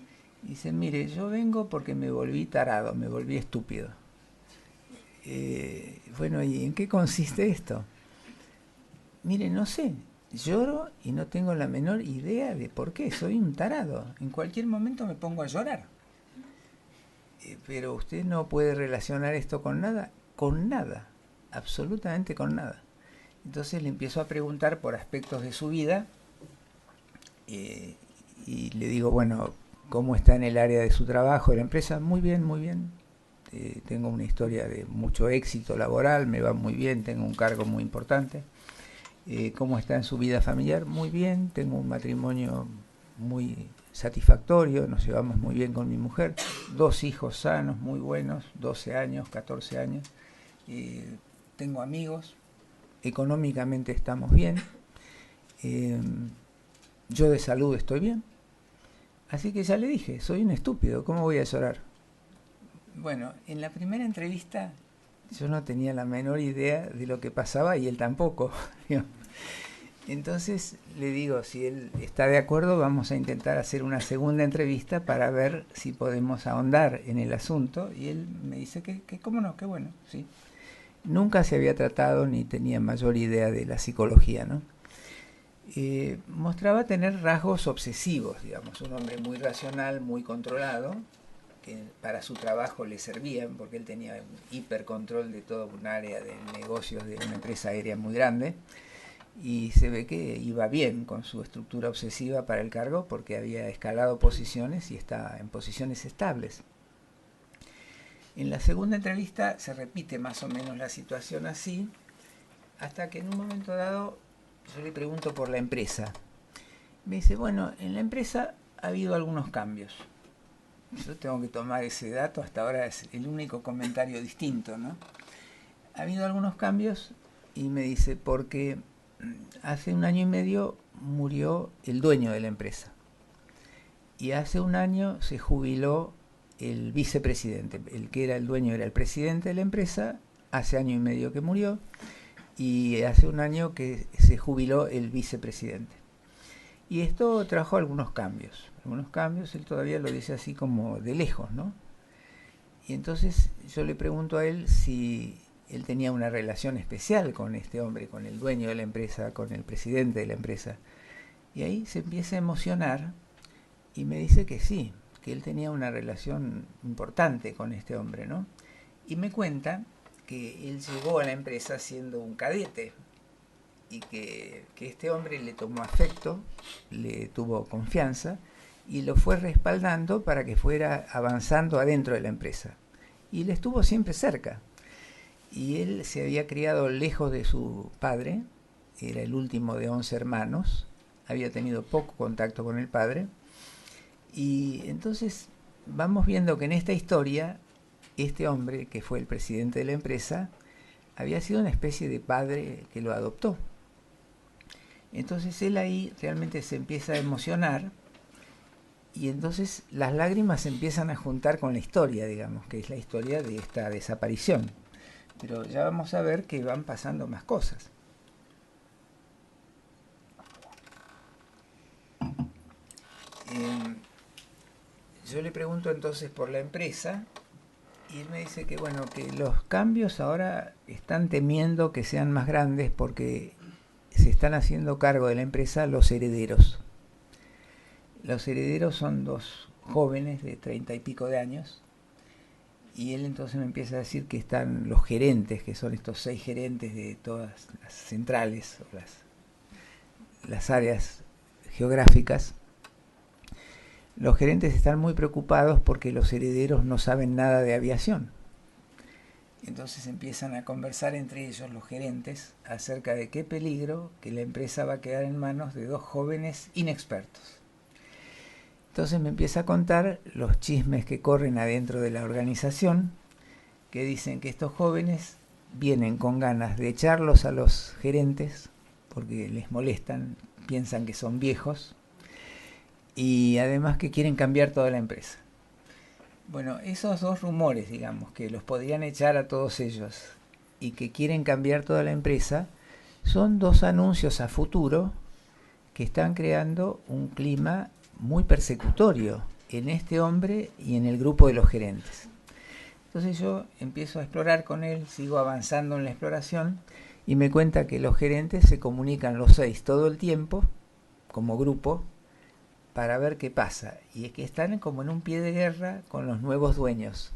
Y dice, mire, yo vengo porque me volví tarado, me volví estúpido. Bueno, ¿y en qué consiste esto? Mire, no sé, lloro y no tengo la menor idea de por qué, soy un tarado. En cualquier momento me pongo a llorar. Pero usted no puede relacionar esto con nada, absolutamente con nada. Entonces le empiezo a preguntar por aspectos de su vida y le digo, bueno, ¿cómo está en el área de su trabajo, de la empresa? Muy bien, muy bien. Tengo una historia de mucho éxito laboral, me va muy bien, tengo un cargo muy importante. ¿Cómo está en su vida familiar? Muy bien, tengo un matrimonio muy satisfactorio, nos llevamos muy bien con mi mujer, 2 hijos sanos, muy buenos, 12 años, 14 años. Tengo amigos, económicamente estamos bien, yo de salud estoy bien. Así que ya le dije, soy un estúpido, ¿cómo voy a llorar? Bueno, en la primera entrevista yo no tenía la menor idea de lo que pasaba y él tampoco. Entonces le digo, si él está de acuerdo, vamos a intentar hacer una segunda entrevista para ver si podemos ahondar en el asunto. Y él me dice que cómo no, que bueno, sí. Nunca se había tratado ni tenía mayor idea de la psicología, ¿no? Mostraba tener rasgos obsesivos, digamos, un hombre muy racional, muy controlado, que para su trabajo le servían, porque él tenía un hipercontrol de toda un área de negocios de una empresa aérea muy grande, y se ve que iba bien con su estructura obsesiva para el cargo, porque había escalado posiciones y está en posiciones estables. En la segunda entrevista se repite más o menos la situación así, hasta que en un momento dado yo le pregunto por la empresa. Me dice, bueno, en la empresa ha habido algunos cambios. Yo tengo que tomar ese dato, hasta ahora es el único comentario distinto, ¿no? Ha habido algunos cambios y me dice, porque hace 1 año y medio murió el dueño de la empresa. Y hace 1 año se jubiló el vicepresidente. El que era el dueño era el presidente de la empresa, hace 1 año y medio que murió, y hace 1 año que se jubiló el vicepresidente. Y esto trajo algunos cambios, él todavía lo dice así como de lejos, ¿no? Y entonces yo le pregunto a él si él tenía una relación especial con este hombre, con el dueño de la empresa, con el presidente de la empresa. Y ahí se empieza a emocionar y me dice que sí, que él tenía una relación importante con este hombre, ¿no? Y me cuenta que él llegó a la empresa siendo un cadete y que este hombre le tomó afecto, le tuvo confianza y lo fue respaldando para que fuera avanzando adentro de la empresa. Y le estuvo siempre cerca. Y él se había criado lejos de su padre, era el último de 11 hermanos, había tenido poco contacto con el padre. Y entonces vamos viendo que en esta historia, este hombre, que fue el presidente de la empresa, había sido una especie de padre que lo adoptó. Entonces él ahí realmente se empieza a emocionar y entonces las lágrimas se empiezan a juntar con la historia, digamos, que es la historia de esta desaparición. Pero ya vamos a ver que van pasando más cosas. Yo le pregunto entonces por la empresa y él me dice que bueno, que los cambios ahora están temiendo que sean más grandes porque se están haciendo cargo de la empresa los herederos. Los herederos son 2 jóvenes de 30 y pico de años y él entonces me empieza a decir que están los gerentes, que son estos 6 gerentes de todas las centrales o las áreas geográficas. Los gerentes están muy preocupados porque los herederos no saben nada de aviación. Entonces empiezan a conversar entre ellos los gerentes acerca de qué peligro que la empresa va a quedar en manos de 2 jóvenes inexpertos. Entonces me empieza a contar los chismes que corren adentro de la organización, que dicen que estos jóvenes vienen con ganas de echarlos a los gerentes porque les molestan, piensan que son viejos y además que quieren cambiar toda la empresa. Bueno, esos dos rumores, digamos, que los podrían echar a todos ellos y que quieren cambiar toda la empresa, son dos anuncios a futuro que están creando un clima muy persecutorio en este hombre y en el grupo de los gerentes. Entonces yo empiezo a explorar con él, sigo avanzando en la exploración y me cuenta que los gerentes se comunican los 6 todo el tiempo, como grupo, para ver qué pasa. Y es que están como en un pie de guerra con los nuevos dueños.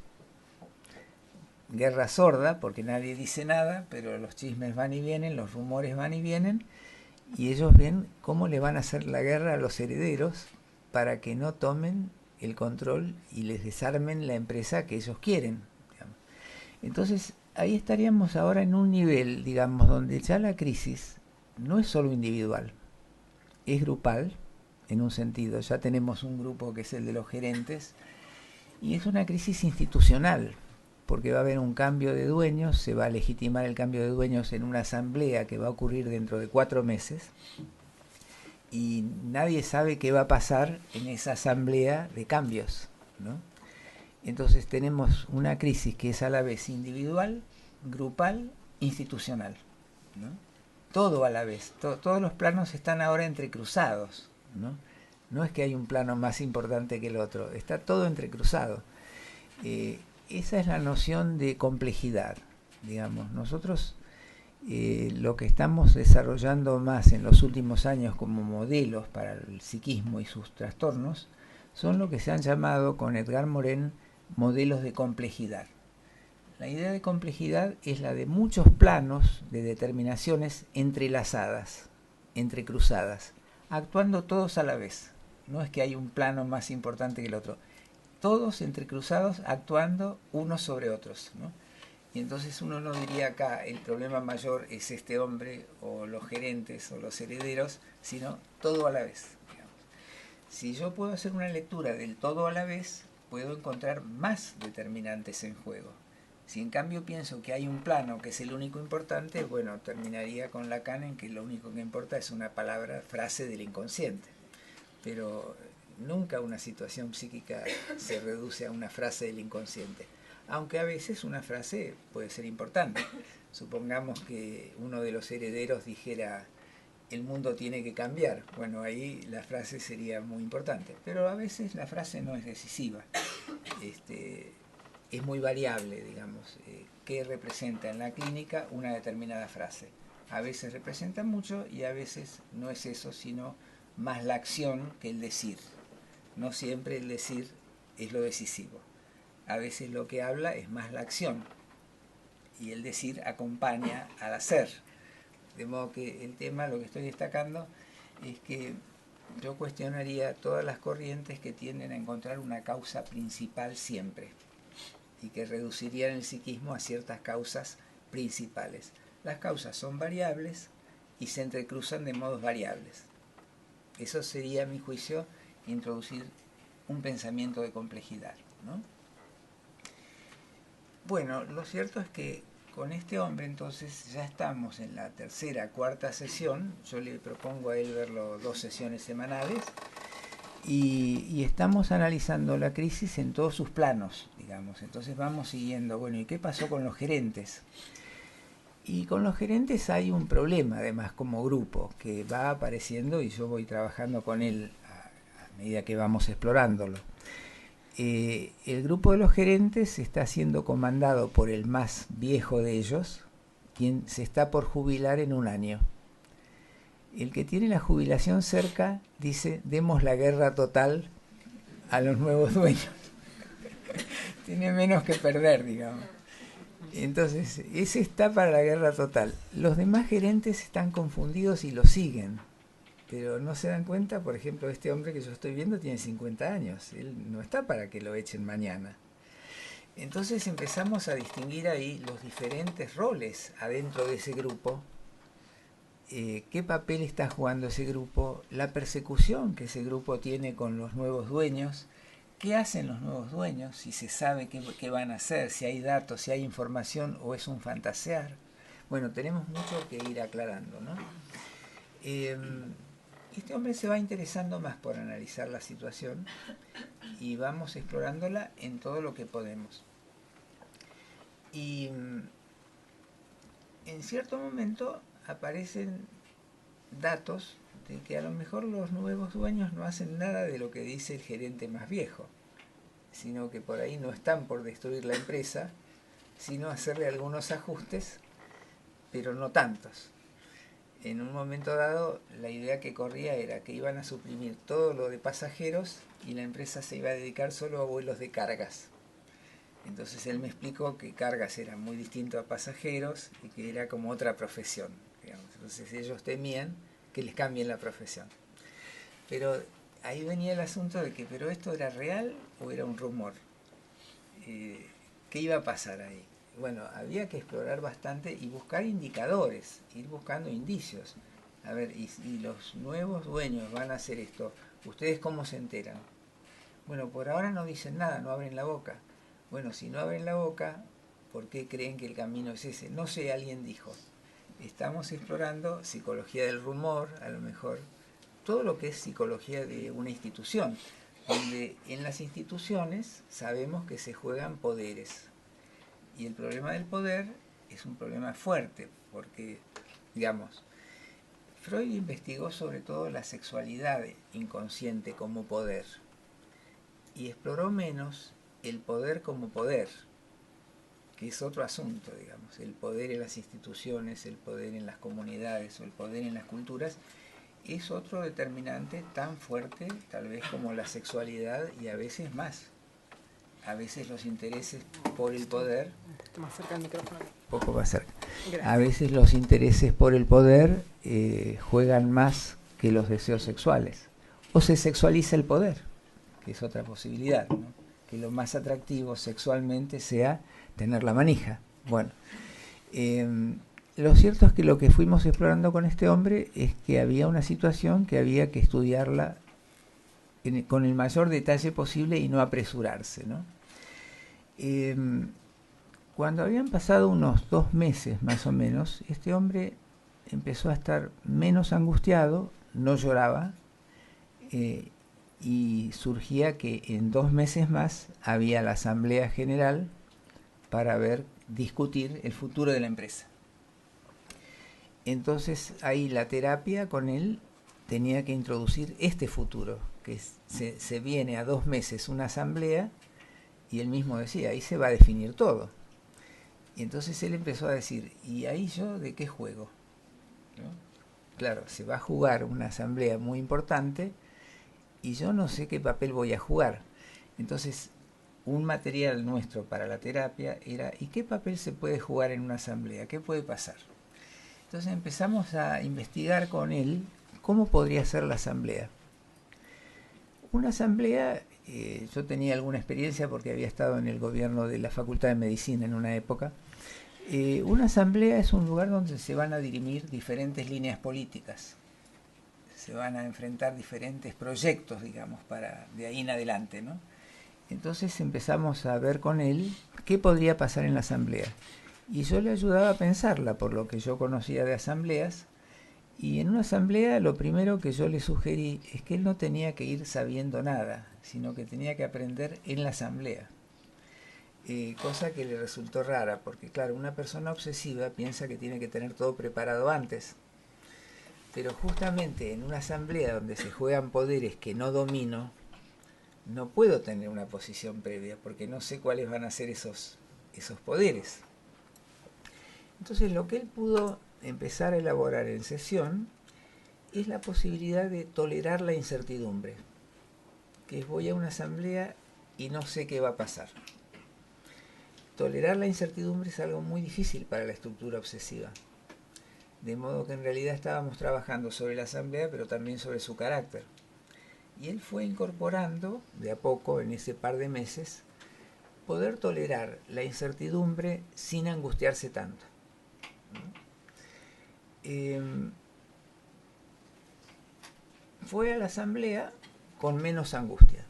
Guerra sorda, porque nadie dice nada, pero los chismes van y vienen, los rumores van y vienen, y ellos ven cómo le van a hacer la guerra a los herederos para que no tomen el control y les desarmen la empresa que ellos quieren. Digamos. Entonces, ahí estaríamos ahora en un nivel, digamos, donde ya la crisis no es solo individual, es grupal, en un sentido. Ya tenemos un grupo que es el de los gerentes, y es una crisis institucional, porque va a haber un cambio de dueños, se va a legitimar el cambio de dueños en una asamblea que va a ocurrir dentro de 4 meses, y nadie sabe qué va a pasar en esa asamblea de cambios, ¿no? Entonces tenemos una crisis que es a la vez individual, grupal, institucional, ¿no? Todo a la vez, todos los planos están ahora entrecruzados, ¿no? No es que hay un plano más importante que el otro, está todo entrecruzado. Esa es la noción de complejidad, digamos. Nosotros lo que estamos desarrollando más en los últimos años como modelos para el psiquismo y sus trastornos son lo que se han llamado con Edgar Morin modelos de complejidad. La idea de complejidad es la de muchos planos de determinaciones entrelazadas, entrecruzadas, actuando todos a la vez. No es que hay un plano más importante que el otro. Todos entrecruzados actuando unos sobre otros, ¿no? Y entonces uno no diría acá el problema mayor es este hombre o los gerentes o los herederos, sino todo a la vez. Digamos. Si yo puedo hacer una lectura del todo a la vez, puedo encontrar más determinantes en juego. Si en cambio pienso que hay un plano que es el único importante, bueno, terminaría con Lacan en que lo único que importa es una palabra, frase del inconsciente. Pero nunca una situación psíquica se reduce a una frase del inconsciente, aunque a veces una frase puede ser importante. Supongamos que uno de los herederos dijera el mundo tiene que cambiar, bueno, ahí la frase sería muy importante, pero a veces la frase no es decisiva, es muy variable, digamos, qué representa en la clínica una determinada frase. A veces representa mucho y a veces no es eso, sino más la acción que el decir. No siempre el decir es lo decisivo. A veces lo que habla es más la acción y el decir acompaña al hacer. De modo que el tema, lo que estoy destacando, es que yo cuestionaría todas las corrientes que tienden a encontrar una causa principal siempre y que reducirían el psiquismo a ciertas causas principales. Las causas son variables y se entrecruzan de modos variables. Eso sería, a mi juicio, introducir un pensamiento de complejidad, ¿no? Bueno, lo cierto es que con este hombre entonces ya estamos en la tercera, cuarta sesión. Yo le propongo a él verlo 2 sesiones semanales y estamos analizando la crisis en todos sus planos, digamos. Entonces vamos siguiendo, bueno, ¿y qué pasó con los gerentes? Y con los gerentes hay un problema, además, como grupo, que va apareciendo y yo voy trabajando con él a medida que vamos explorándolo. El grupo de los gerentes está siendo comandado por el más viejo de ellos, quien se está por jubilar en 1 año. El que tiene la jubilación cerca dice, demos la guerra total a los nuevos dueños. Tiene menos que perder, digamos. Entonces, ese está para la guerra total. Los demás gerentes están confundidos y lo siguen, pero no se dan cuenta. Por ejemplo, este hombre que yo estoy viendo tiene 50 años. Él no está para que lo echen mañana. Entonces empezamos a distinguir ahí los diferentes roles adentro de ese grupo. ¿Qué papel está jugando ese grupo? La persecución que ese grupo tiene con los nuevos dueños. ¿Qué hacen los nuevos dueños? Si se sabe qué van a hacer, si hay datos, si hay información o es un fantasear. Bueno, tenemos mucho que ir aclarando, ¿no? Este hombre se va interesando más por analizar la situación y vamos explorándola en todo lo que podemos. Y en cierto momento aparecen datos de que a lo mejor los nuevos dueños no hacen nada de lo que dice el gerente más viejo, sino que por ahí no están por destruir la empresa, sino hacerle algunos ajustes, pero no tantos. En un momento dado, la idea que corría era que iban a suprimir todo lo de pasajeros y la empresa se iba a dedicar solo a vuelos de cargas. Entonces él me explicó que cargas era muy distinto a pasajeros y que era como otra profesión, digamos. Entonces ellos temían que les cambien la profesión. Pero ahí venía el asunto de que, ¿pero esto era real o era un rumor? ¿Qué iba a pasar ahí? Bueno, había que explorar bastante y buscar indicadores, ir buscando indicios. A ver, y los nuevos dueños van a hacer esto, ¿ustedes cómo se enteran? Bueno, por ahora no dicen nada, no abren la boca. Bueno, si no abren la boca, ¿por qué creen que el camino es ese? No sé, alguien dijo. Estamos explorando psicología del rumor, a lo mejor, todo lo que es psicología de una institución, donde en las instituciones sabemos que se juegan poderes. Y el problema del poder es un problema fuerte, porque, digamos, Freud investigó sobre todo la sexualidad inconsciente como poder y exploró menos el poder como poder, que es otro asunto, digamos, el poder en las instituciones, el poder en las comunidades o el poder en las culturas, es otro determinante tan fuerte tal vez como la sexualidad y a veces más. A veces los intereses por el poder... Más cerca del micrófono. Poco más cerca. Gracias. A veces los intereses por el poder juegan más que los deseos sexuales. O se sexualiza el poder, que es otra posibilidad, ¿no? Que lo más atractivo sexualmente sea tener la manija. Bueno, lo cierto es que lo que fuimos explorando con este hombre es que había una situación que había que estudiarla con el mayor detalle posible y no apresurarse, ¿no? Cuando habían pasado unos 2 meses más o menos, este hombre empezó a estar menos angustiado, no lloraba, y surgía que en 2 meses más había la asamblea general para discutir el futuro de la empresa. Entonces ahí la terapia con él tenía que introducir este futuro, que se viene a 2 meses una asamblea, y él mismo decía, ahí se va a definir todo. Y entonces él empezó a decir, ¿y ahí yo de qué juego? ¿No? Claro, se va a jugar una asamblea muy importante y yo no sé qué papel voy a jugar. Entonces, un material nuestro para la terapia era, ¿y qué papel se puede jugar en una asamblea? ¿Qué puede pasar? Entonces empezamos a investigar con él cómo podría ser la asamblea. Una asamblea, yo tenía alguna experiencia porque había estado en el gobierno de la Facultad de Medicina en una época. Una asamblea es un lugar donde se van a dirimir diferentes líneas políticas. Se van a enfrentar diferentes proyectos, digamos, para de ahí en adelante, ¿no? Entonces empezamos a ver con él qué podría pasar en la asamblea. Y yo le ayudaba a pensarla, por lo que yo conocía de asambleas. Y en una asamblea lo primero que yo le sugerí es que él no tenía que ir sabiendo nada, sino que tenía que aprender en la asamblea. Cosa que le resultó rara, porque claro, una persona obsesiva piensa que tiene que tener todo preparado antes. Pero justamente en una asamblea donde se juegan poderes que no domino, no puedo tener una posición previa, porque no sé cuáles van a ser esos poderes. Entonces lo que él pudo empezar a elaborar en sesión es la posibilidad de tolerar la incertidumbre, que es voy a una asamblea y no sé qué va a pasar. Tolerar la incertidumbre es algo muy difícil para la estructura obsesiva, de modo que en realidad estábamos trabajando sobre la asamblea, pero también sobre su carácter. Y él fue incorporando de a poco, en ese par de meses, poder tolerar la incertidumbre sin angustiarse tanto. Fue a la asamblea con menos angustia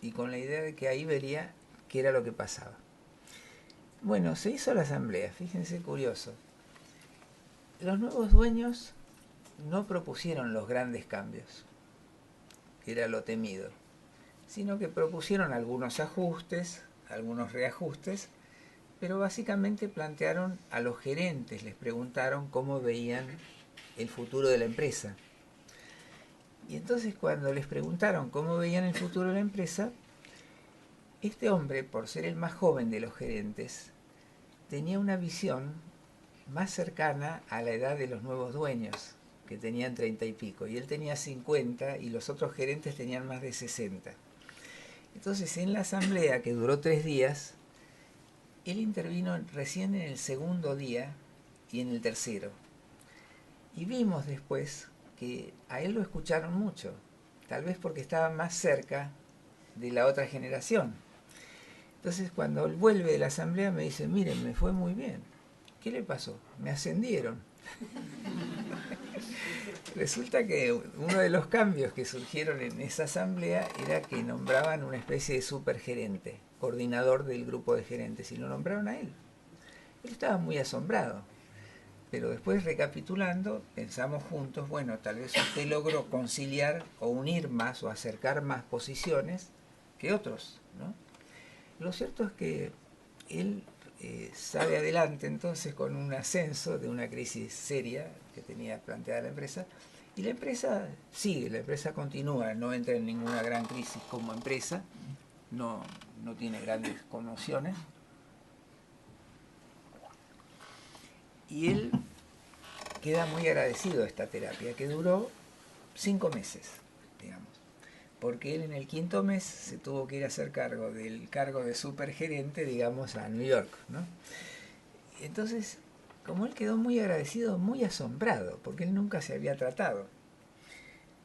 y con la idea de que ahí vería qué era lo que pasaba. Bueno, se hizo la asamblea, fíjense, curioso. Los nuevos dueños no propusieron los grandes cambios, que era lo temido, sino que propusieron algunos ajustes, algunos reajustes, pero básicamente plantearon a los gerentes, les preguntaron cómo veían el futuro de la empresa. Y entonces cuando les preguntaron cómo veían el futuro de la empresa, este hombre, por ser el más joven de los gerentes, tenía una visión más cercana a la edad de los nuevos dueños, que tenían 30 y pico, y él tenía 50 y los otros gerentes tenían más de 60. Entonces en la asamblea, que duró 3 días, él intervino recién en el segundo día y en el tercero. Y vimos después que a él lo escucharon mucho, tal vez porque estaba más cerca de la otra generación. Entonces cuando él vuelve de la asamblea me dice, miren, me fue muy bien. ¿Qué le pasó? Me ascendieron. Resulta que uno de los cambios que surgieron en esa asamblea era que nombraban una especie de supergerente, coordinador del grupo de gerentes, y lo nombraron a él. Él estaba muy asombrado, pero después, recapitulando, pensamos juntos, bueno, tal vez usted logró conciliar o unir más o acercar más posiciones que otros, ¿no? Lo cierto es que él sale adelante entonces con un ascenso de una crisis seria que tenía planteada la empresa, y la empresa sigue, la empresa continúa, no entra en ninguna gran crisis como empresa, no tiene grandes conmociones, y él queda muy agradecido de esta terapia, que duró 5 meses, digamos, porque él en el 5.º mes se tuvo que ir a hacer cargo del cargo de supergerente, digamos, a New York, ¿no? Entonces, como él quedó muy agradecido, muy asombrado, porque él nunca se había tratado,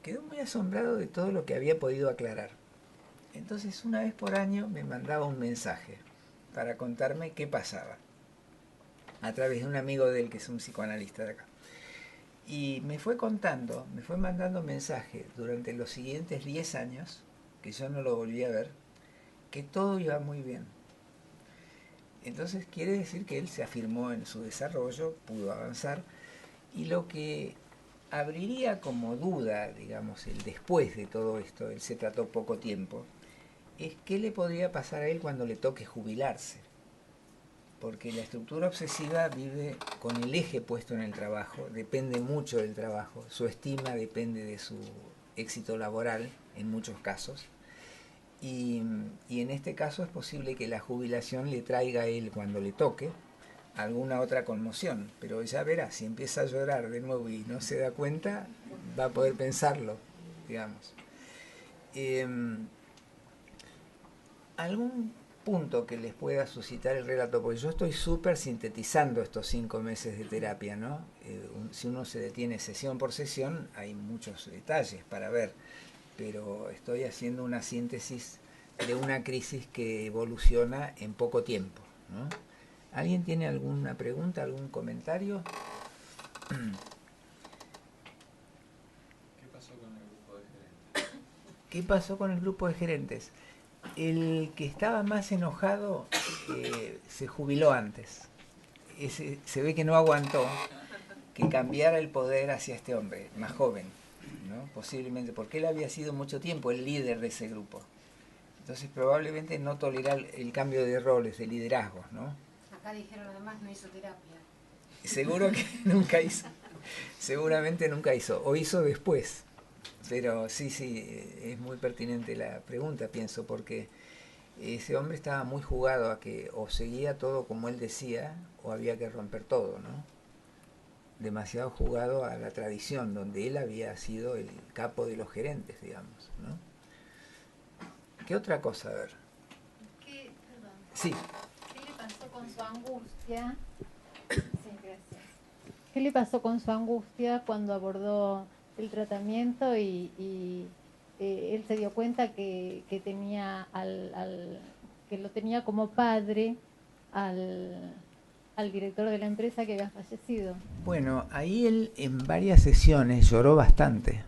quedó muy asombrado de todo lo que había podido aclarar. Entonces, una vez por año me mandaba un mensaje para contarme qué pasaba, a través de un amigo de él que es un psicoanalista de acá. Y me fue contando, me fue mandando mensajes durante los siguientes 10 años, que yo no lo volví a ver, que todo iba muy bien. Entonces quiere decir que él se afirmó en su desarrollo, pudo avanzar, y lo que abriría como duda, digamos, el después de todo esto, él se trató poco tiempo, es qué le podría pasar a él cuando le toque jubilarse. Porque la estructura obsesiva vive con el eje puesto en el trabajo, depende mucho del trabajo, su estima depende de su éxito laboral en muchos casos, y en este caso es posible que la jubilación le traiga a él, cuando le toque, alguna otra conmoción, pero ya verá, si empieza a llorar de nuevo y no se da cuenta, va a poder pensarlo, digamos. ¿Algún punto que les pueda suscitar el relato? Porque yo estoy súper sintetizando estos 5 meses de terapia, ¿no? Si uno se detiene sesión por sesión, hay muchos detalles para ver, pero estoy haciendo una síntesis de una crisis que evoluciona en poco tiempo, ¿no? ¿Alguien tiene alguna pregunta, algún comentario? ¿Qué pasó con el grupo de gerentes? ¿Qué pasó con el grupo de gerentes? El que estaba más enojado se jubiló antes. Se ve que no aguantó que cambiara el poder hacia este hombre, más joven, ¿no? Posiblemente, porque él había sido mucho tiempo el líder de ese grupo. Entonces probablemente no tolerar el cambio de roles, de liderazgos, ¿no? Acá dijeron además no hizo terapia. Seguro que nunca hizo. Seguramente nunca hizo. O hizo después. Pero sí, es muy pertinente la pregunta, pienso, porque ese hombre estaba muy jugado a que o seguía todo como él decía, o había que romper todo, ¿no? Demasiado jugado a la tradición, donde él había sido el capo de los gerentes, digamos, ¿no? ¿Qué otra cosa? A ver. Perdón. Sí. ¿Qué le pasó con su angustia? Sí, gracias. ¿Qué le pasó con su angustia cuando abordó el tratamiento y él se dio cuenta que tenía que lo tenía como padre al director de la empresa que había fallecido? Bueno, ahí él en varias sesiones lloró bastante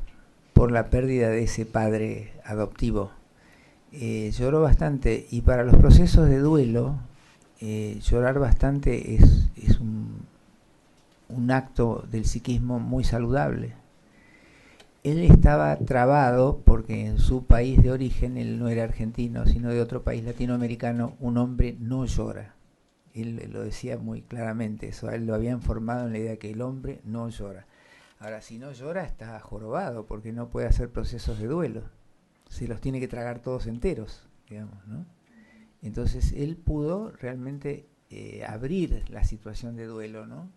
por la pérdida de ese padre adoptivo. Lloró bastante, y para los procesos de duelo llorar bastante es un acto del psiquismo muy saludable, él estaba trabado porque en su país de origen, él no era argentino, sino de otro país latinoamericano, un hombre no llora. Él lo decía muy claramente eso, a él lo habían formado en la idea que el hombre no llora. Ahora, si no llora, está jorobado porque no puede hacer procesos de duelo. Se los tiene que tragar todos enteros, digamos, ¿no? Entonces, él pudo realmente abrir la situación de duelo, ¿no?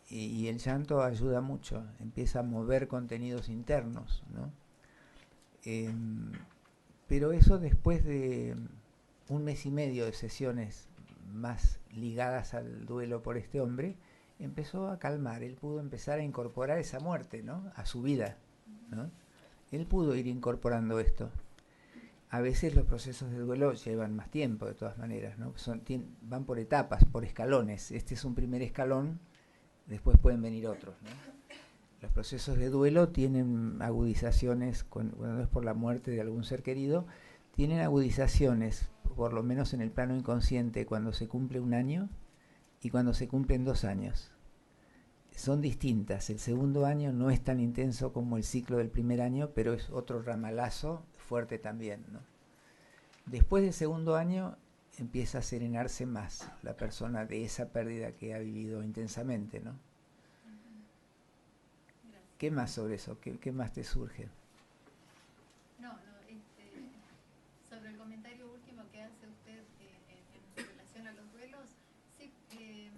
Y el llanto ayuda mucho, empieza a mover contenidos internos, ¿no? Pero eso después de un mes y medio de sesiones más ligadas al duelo por este hombre, empezó a calmar, él pudo empezar a incorporar esa muerte, ¿no? A su vida, ¿no? Él pudo ir incorporando esto. A veces los procesos de duelo llevan más tiempo, de todas maneras, ¿no? Van por etapas, por escalones. Este es un primer escalón, después pueden venir otros, ¿no? Los procesos de duelo tienen agudizaciones, cuando es por la muerte de algún ser querido, tienen agudizaciones, por lo menos en el plano inconsciente, cuando se cumple 1 año y cuando se cumplen 2 años. Son distintas. El segundo año no es tan intenso como el ciclo del primer año, pero es otro ramalazo fuerte también, ¿no? Después del segundo año empieza a serenarse más la persona de esa pérdida que ha vivido intensamente, ¿no? ¿Qué más sobre eso? ¿Qué más te surge? Sobre el comentario último que hace usted en relación a los duelos, sí,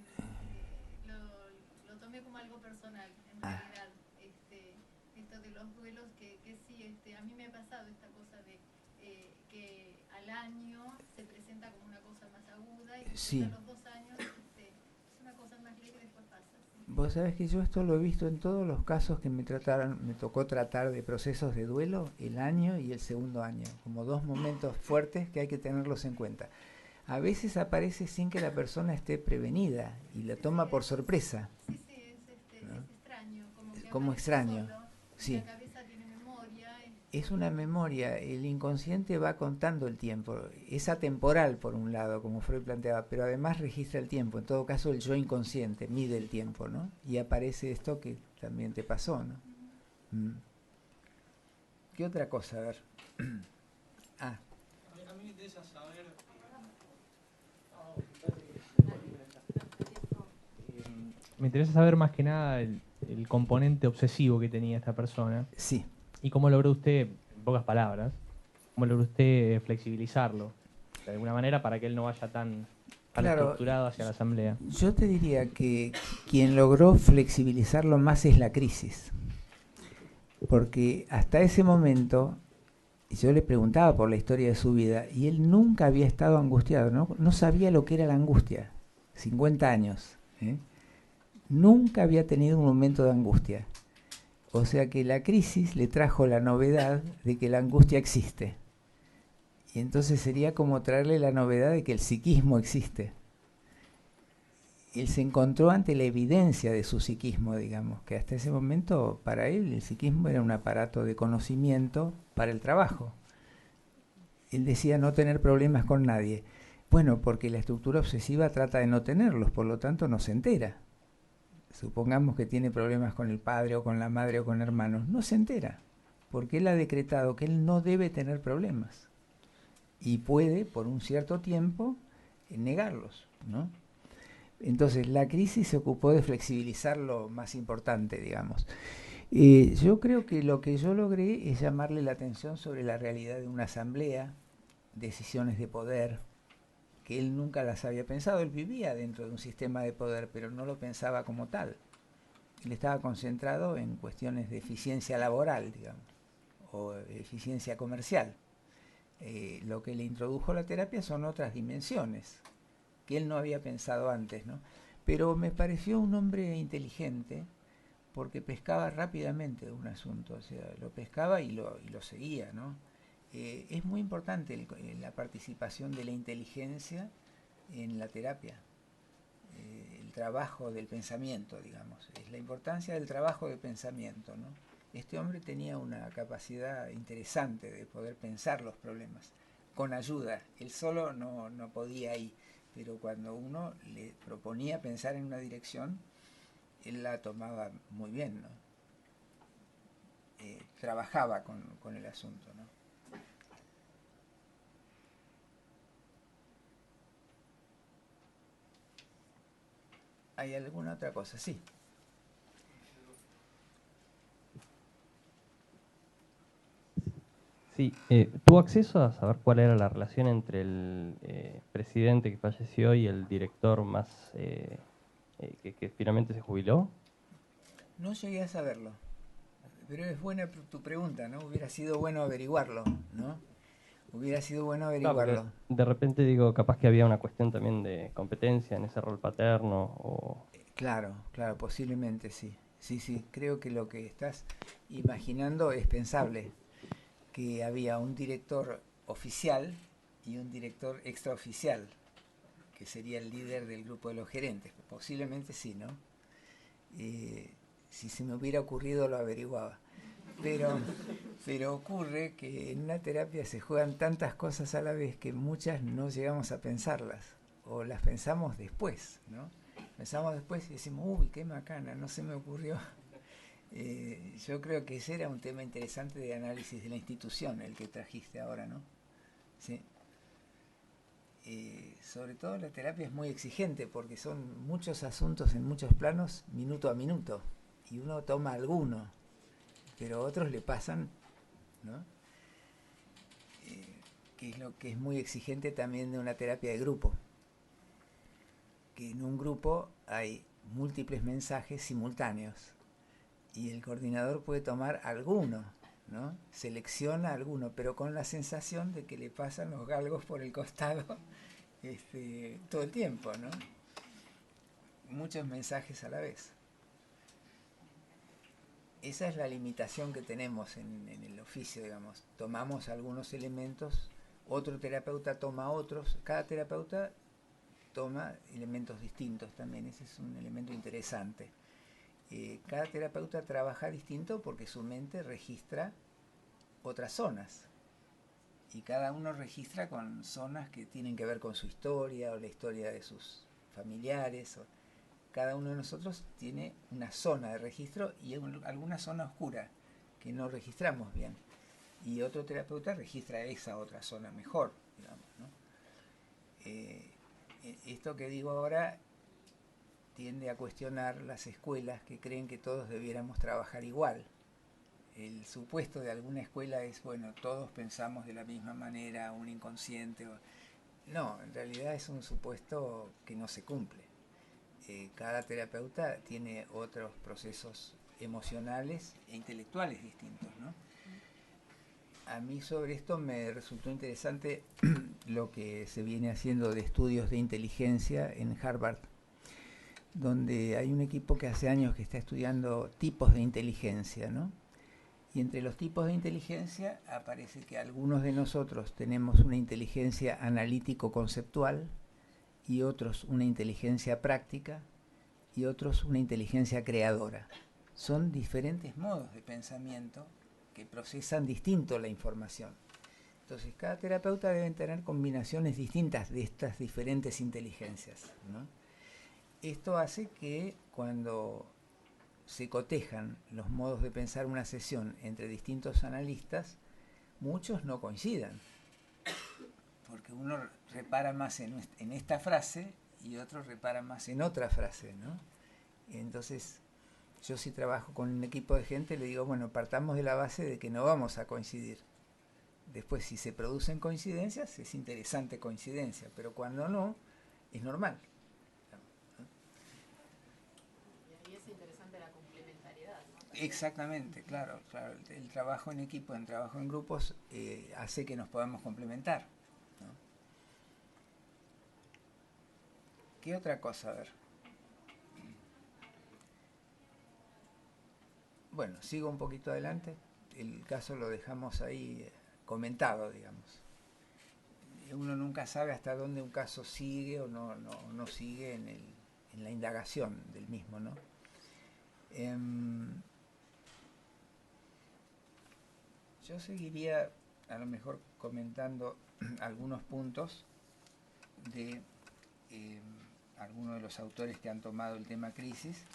lo tomé como algo personal, en realidad. Esto de los duelos, que sí, a mí me ha pasado esta cosa de que al año se presenta como una cosa más aguda y sí. A los 2 años es una cosa más leve y después pasa. ¿Sí? Vos sabés que yo esto lo he visto en todos los casos que me tocó tratar de procesos de duelo, el año y el segundo año, como 2 momentos fuertes que hay que tenerlos en cuenta. A veces aparece sin que la persona esté prevenida y la toma por sorpresa. Sí, ¿no? Es extraño. Como extraño, solo, sí. La cabeza tiene memoria. Es una memoria, el inconsciente va contando el tiempo. Es atemporal por un lado, como Freud planteaba, pero además registra el tiempo. En todo caso, el yo inconsciente mide el tiempo, ¿no? Y aparece esto que también te pasó, ¿no? ¿Qué otra cosa? A ver. A mí me interesa saber... Me interesa saber más que nada el componente obsesivo que tenía esta persona. Sí. ¿Y cómo logró usted, en pocas palabras, cómo logró usted flexibilizarlo de alguna manera para que él no vaya tan estructurado hacia la asamblea? Yo te diría que quien logró flexibilizarlo más es la crisis. Porque hasta ese momento yo le preguntaba por la historia de su vida y él nunca había estado angustiado, no sabía lo que era la angustia. 50 años. Nunca había tenido un momento de angustia. O sea que la crisis le trajo la novedad de que la angustia existe. Y entonces sería como traerle la novedad de que el psiquismo existe. Él se encontró ante la evidencia de su psiquismo, digamos, que hasta ese momento para él el psiquismo era un aparato de conocimiento para el trabajo. Él decía no tener problemas con nadie. Bueno, porque la estructura obsesiva trata de no tenerlos, por lo tanto no se entera. Supongamos que tiene problemas con el padre o con la madre o con hermanos, no se entera, porque él ha decretado que él no debe tener problemas y puede, por un cierto tiempo, negarlos, ¿no? Entonces, la crisis se ocupó de flexibilizar lo más importante, digamos. Yo creo que lo que yo logré es llamarle la atención sobre la realidad de una asamblea, decisiones de poder, que él nunca las había pensado. Él vivía dentro de un sistema de poder, pero no lo pensaba como tal. Él estaba concentrado en cuestiones de eficiencia laboral, digamos, o eficiencia comercial. Lo que le introdujo la terapia son otras dimensiones que él no había pensado antes, ¿no? Pero me pareció un hombre inteligente porque pescaba rápidamente un asunto, o sea, lo pescaba y lo seguía, ¿no? Es muy importante la participación de la inteligencia en la terapia, el trabajo del pensamiento, digamos, es la importancia del trabajo de pensamiento, ¿no? Este hombre tenía una capacidad interesante de poder pensar los problemas, con ayuda, él solo no podía ir, pero cuando uno le proponía pensar en una dirección, él la tomaba muy bien, ¿no? trabajaba con el asunto, ¿no? ¿Hay alguna otra cosa? Sí. Sí, ¿tuvo acceso a saber cuál era la relación entre el presidente que falleció y el director más que finalmente se jubiló? No llegué a saberlo, pero es buena tu pregunta, ¿no? Hubiera sido bueno averiguarlo, ¿no? Hubiera sido bueno Claro, porque averiguarlo. de repente digo, capaz que había una cuestión también de competencia en ese rol paterno o... Claro, claro, posiblemente sí. Sí, sí, creo que lo que estás imaginando es pensable, que había un director oficial y un director extraoficial, que sería el líder del grupo de los gerentes. Posiblemente sí, ¿no? Si se me hubiera ocurrido lo averiguaba. Pero ocurre que en una terapia se juegan tantas cosas a la vez que muchas no llegamos a pensarlas, o las pensamos después, ¿no? Pensamos después y decimos, uy, qué macana, no se me ocurrió. Yo creo que ese era un tema interesante de análisis de la institución, el que trajiste ahora, ¿no? Sí. Sobre todo la terapia es muy exigente porque son muchos asuntos en muchos planos, minuto a minuto, y uno toma alguno, pero otros le pasan, ¿no? Que es lo que es muy exigente también de una terapia de grupo, que en un grupo hay múltiples mensajes simultáneos y el coordinador puede tomar alguno, ¿no? Selecciona alguno, pero con la sensación de que le pasan los galgos por el costado todo el tiempo, ¿no? Muchos mensajes a la vez. Esa es la limitación que tenemos en el oficio, digamos. Tomamos algunos elementos, otro terapeuta toma otros, cada terapeuta toma elementos distintos también, ese es un elemento interesante. Cada terapeuta trabaja distinto porque su mente registra otras zonas y cada uno registra con zonas que tienen que ver con su historia o la historia de sus familiares. Cada uno de nosotros tiene una zona de registro y alguna zona oscura que no registramos bien, y otro terapeuta registra esa otra zona mejor, digamos, ¿no? Esto que digo ahora tiende a cuestionar las escuelas que creen que todos debiéramos trabajar igual. El supuesto de alguna escuela es, bueno, todos pensamos de la misma manera, un inconsciente. No, en realidad es un supuesto que no se cumple. Cada terapeuta tiene otros procesos emocionales e intelectuales distintos, ¿no? A mí sobre esto me resultó interesante lo que se viene haciendo de estudios de inteligencia en Harvard, donde hay un equipo que hace años que está estudiando tipos de inteligencia, ¿no? Y entre los tipos de inteligencia aparece que algunos de nosotros tenemos una inteligencia analítico-conceptual y otros una inteligencia práctica y otros una inteligencia creadora. Son diferentes modos de pensamiento que procesan distinto la información. Entonces, cada terapeuta debe tener combinaciones distintas de estas diferentes inteligencias, ¿no? Esto hace que cuando se cotejan los modos de pensar una sesión entre distintos analistas, muchos no coincidan, porque uno repara más en esta frase y otro repara más en otra frase, ¿no? Entonces, yo si trabajo con un equipo de gente, le digo, bueno, partamos de la base de que no vamos a coincidir. Después, si se producen coincidencias, es interesante coincidencia, pero cuando no, es normal. Y es interesante la complementariedad, ¿no? Exactamente, claro, claro. El trabajo en equipo, el trabajo en grupos, hace que nos podamos complementar, ¿no? ¿Qué otra cosa? A ver. Bueno, sigo un poquito adelante. El caso lo dejamos ahí comentado, digamos. Uno nunca sabe hasta dónde un caso sigue o no sigue en la indagación del mismo, ¿no? Yo seguiría a lo mejor comentando algunos puntos de algunos de los autores que han tomado el tema crisis.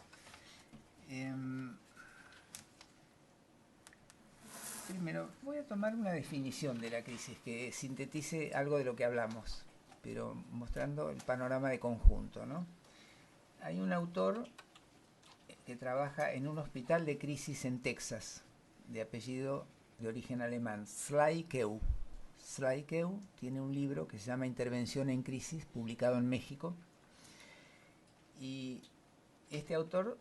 Bueno, voy a tomar una definición de la crisis que sintetice algo de lo que hablamos, pero mostrando el panorama de conjunto, ¿no? Hay un autor que trabaja en un hospital de crisis en Texas, de apellido de origen alemán, Sly-Keu. Sly-Keu tiene un libro que se llama Intervención en Crisis, publicado en México, y este autor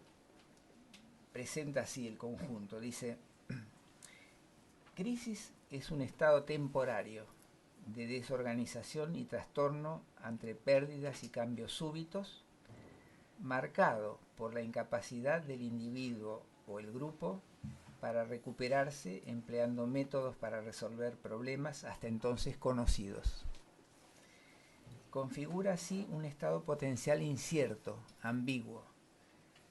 presenta así el conjunto. Dice: crisis es un estado temporario de desorganización y trastorno ante pérdidas y cambios súbitos, marcado por la incapacidad del individuo o el grupo para recuperarse empleando métodos para resolver problemas hasta entonces conocidos. Configura así un estado potencial incierto, ambiguo.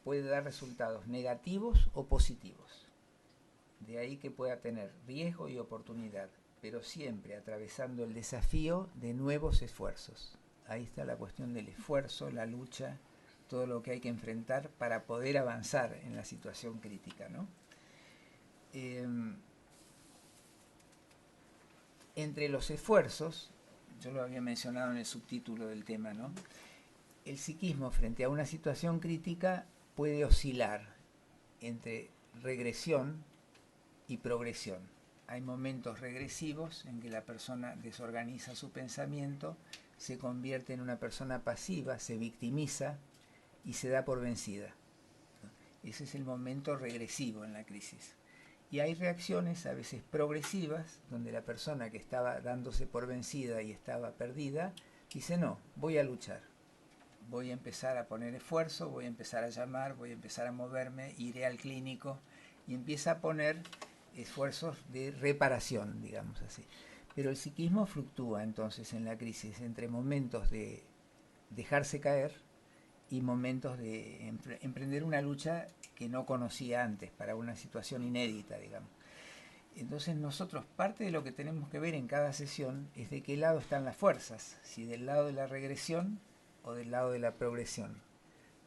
Puede dar resultados negativos o positivos. De ahí que pueda tener riesgo y oportunidad, pero siempre atravesando el desafío de nuevos esfuerzos. Ahí está la cuestión del esfuerzo, la lucha, todo lo que hay que enfrentar para poder avanzar en la situación crítica, ¿no? Entre los esfuerzos, yo lo había mencionado en el subtítulo del tema, ¿no? El psiquismo frente a una situación crítica puede oscilar entre regresión y progresión. Hay momentos regresivos en que la persona desorganiza su pensamiento, se convierte en una persona pasiva, se victimiza y se da por vencida. Ese es el momento regresivo en la crisis. Y hay reacciones a veces progresivas, donde la persona que estaba dándose por vencida y estaba perdida, dice: no, voy a luchar, voy a empezar a poner esfuerzo, voy a empezar a llamar, voy a empezar a moverme, iré al clínico, y empieza a poner esfuerzos de reparación, digamos así. Pero el psiquismo fluctúa entonces en la crisis entre momentos de dejarse caer y momentos de emprender una lucha que no conocía antes, para una situación inédita, digamos. Entonces nosotros, parte de lo que tenemos que ver en cada sesión es de qué lado están las fuerzas, si del lado de la regresión o del lado de la progresión,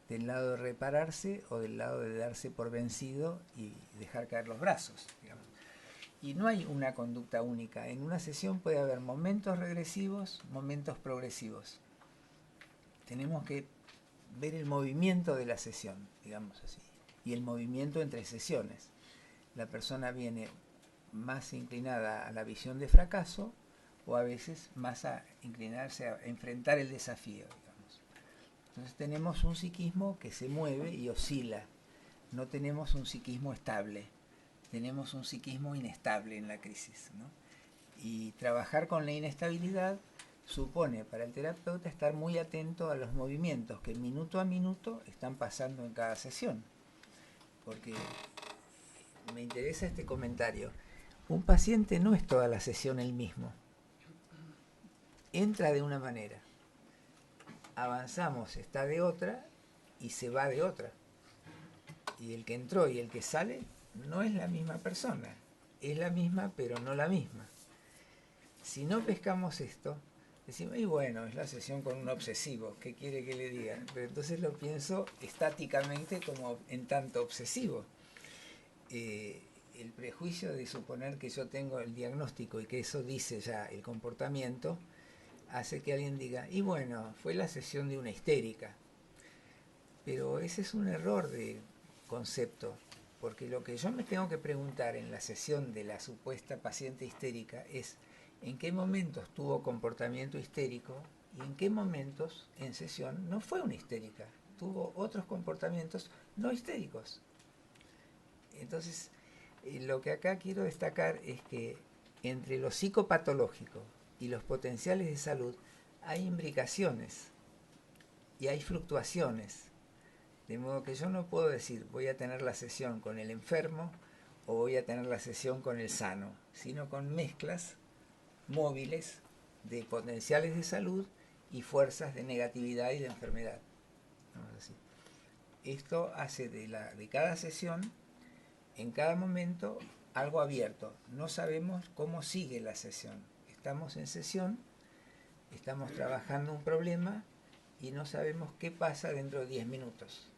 del lado de repararse o del lado de darse por vencido y dejar caer los brazos, digamos. Y no hay una conducta única. En una sesión puede haber momentos regresivos, momentos progresivos. Tenemos que ver el movimiento de la sesión, digamos así, y el movimiento entre sesiones. La persona viene más inclinada a la visión de fracaso o a veces más a inclinarse a enfrentar el desafío, digamos. Entonces tenemos un psiquismo que se mueve y oscila. No tenemos un psiquismo estable, tenemos un psiquismo inestable en la crisis, ¿no? Y trabajar con la inestabilidad supone para el terapeuta estar muy atento a los movimientos que minuto a minuto están pasando en cada sesión. Porque me interesa este comentario. Un paciente no es toda la sesión el mismo. Entra de una manera, avanzamos, está de otra y se va de otra. Y el que entró y el que sale no es la misma persona. Es la misma, pero no la misma. Si no pescamos esto, decimos: y bueno, es la sesión con un obsesivo, ¿qué quiere que le diga? Pero entonces lo pienso estáticamente como en tanto obsesivo. El prejuicio de suponer que yo tengo el diagnóstico y que eso dice ya el comportamiento, hace que alguien diga: y bueno, fue la sesión de una histérica. Pero ese es un error de concepto, porque lo que yo me tengo que preguntar en la sesión de la supuesta paciente histérica es: ¿en qué momentos tuvo comportamiento histérico y en qué momentos en sesión no fue una histérica? Tuvo otros comportamientos no histéricos. Entonces, lo que acá quiero destacar es que entre lo psicopatológico y los potenciales de salud hay imbricaciones y hay fluctuaciones. De modo que yo no puedo decir voy a tener la sesión con el enfermo o voy a tener la sesión con el sano, sino con mezclas móviles de potenciales de salud y fuerzas de negatividad y de enfermedad. Así. Esto hace de cada sesión, en cada momento, algo abierto. No sabemos cómo sigue la sesión. Estamos en sesión, estamos trabajando un problema y no sabemos qué pasa dentro de 10 minutos.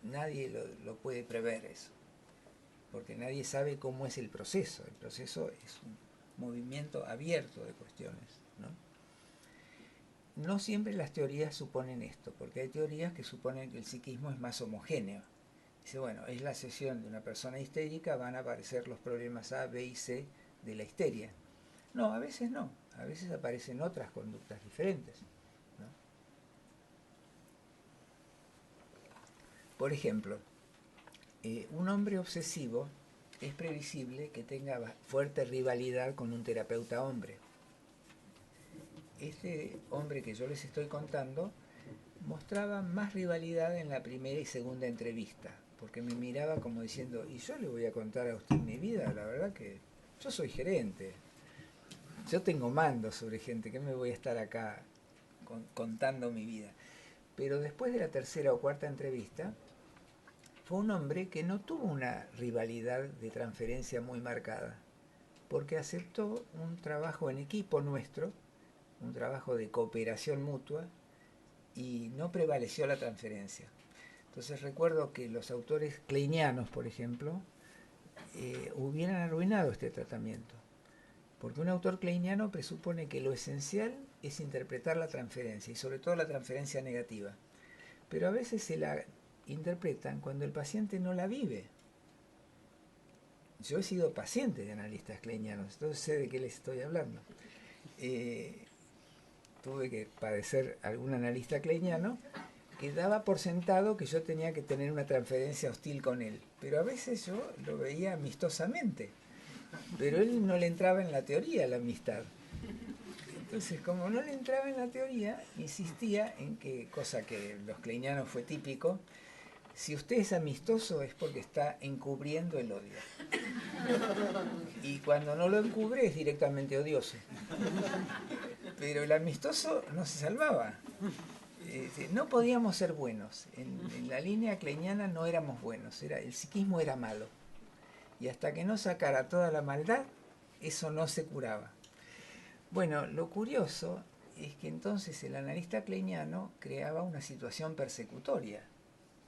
Nadie lo puede prever eso. porque nadie sabe cómo es el proceso. El proceso es un movimiento abierto de cuestiones, ¿no? No siempre las teorías suponen esto, porque hay teorías que suponen que el psiquismo es más homogéneo. Dice, bueno, es la sesión de una persona histérica, van a aparecer los problemas A, B y C de la histeria. No, a veces no, a veces aparecen otras conductas diferentes, ¿no? Por ejemplo, un hombre obsesivo es previsible que tenga fuerte rivalidad con un terapeuta hombre. Este hombre que yo les estoy contando mostraba más rivalidad en la primera y segunda entrevista, porque me miraba como diciendo, y yo le voy a contar a usted mi vida, la verdad que yo soy gerente, yo tengo mando sobre gente, que me voy a estar acá contando mi vida. Pero después de la tercera o cuarta entrevista, fue un hombre que no tuvo una rivalidad de transferencia muy marcada, porque aceptó un trabajo en equipo nuestro, un trabajo de cooperación mutua, y no prevaleció la transferencia. Entonces recuerdo que los autores kleinianos, por ejemplo, hubieran arruinado este tratamiento, porque un autor kleiniano presupone que lo esencial es interpretar la transferencia, y sobre todo la transferencia negativa, pero a veces se la interpretan cuando el paciente no la vive. Yo he sido paciente de analistas kleinianos, entonces sé de qué les estoy hablando. Tuve que padecer algún analista kleiniano que daba por sentado que yo tenía que tener una transferencia hostil con él, pero a veces yo lo veía amistosamente, pero él no le entraba en la teoría la amistad. Entonces, como no le entraba en la teoría, insistía en que, cosa que los kleinianos fue típico, si usted es amistoso es porque está encubriendo el odio. Y cuando no lo encubre es directamente odioso. Pero el amistoso no se salvaba. No podíamos ser buenos. En la línea kleiniana no éramos buenos. El psiquismo era malo. Y hasta que no sacara toda la maldad, eso no se curaba. Bueno, lo curioso es que entonces el analista kleiniano creaba una situación persecutoria.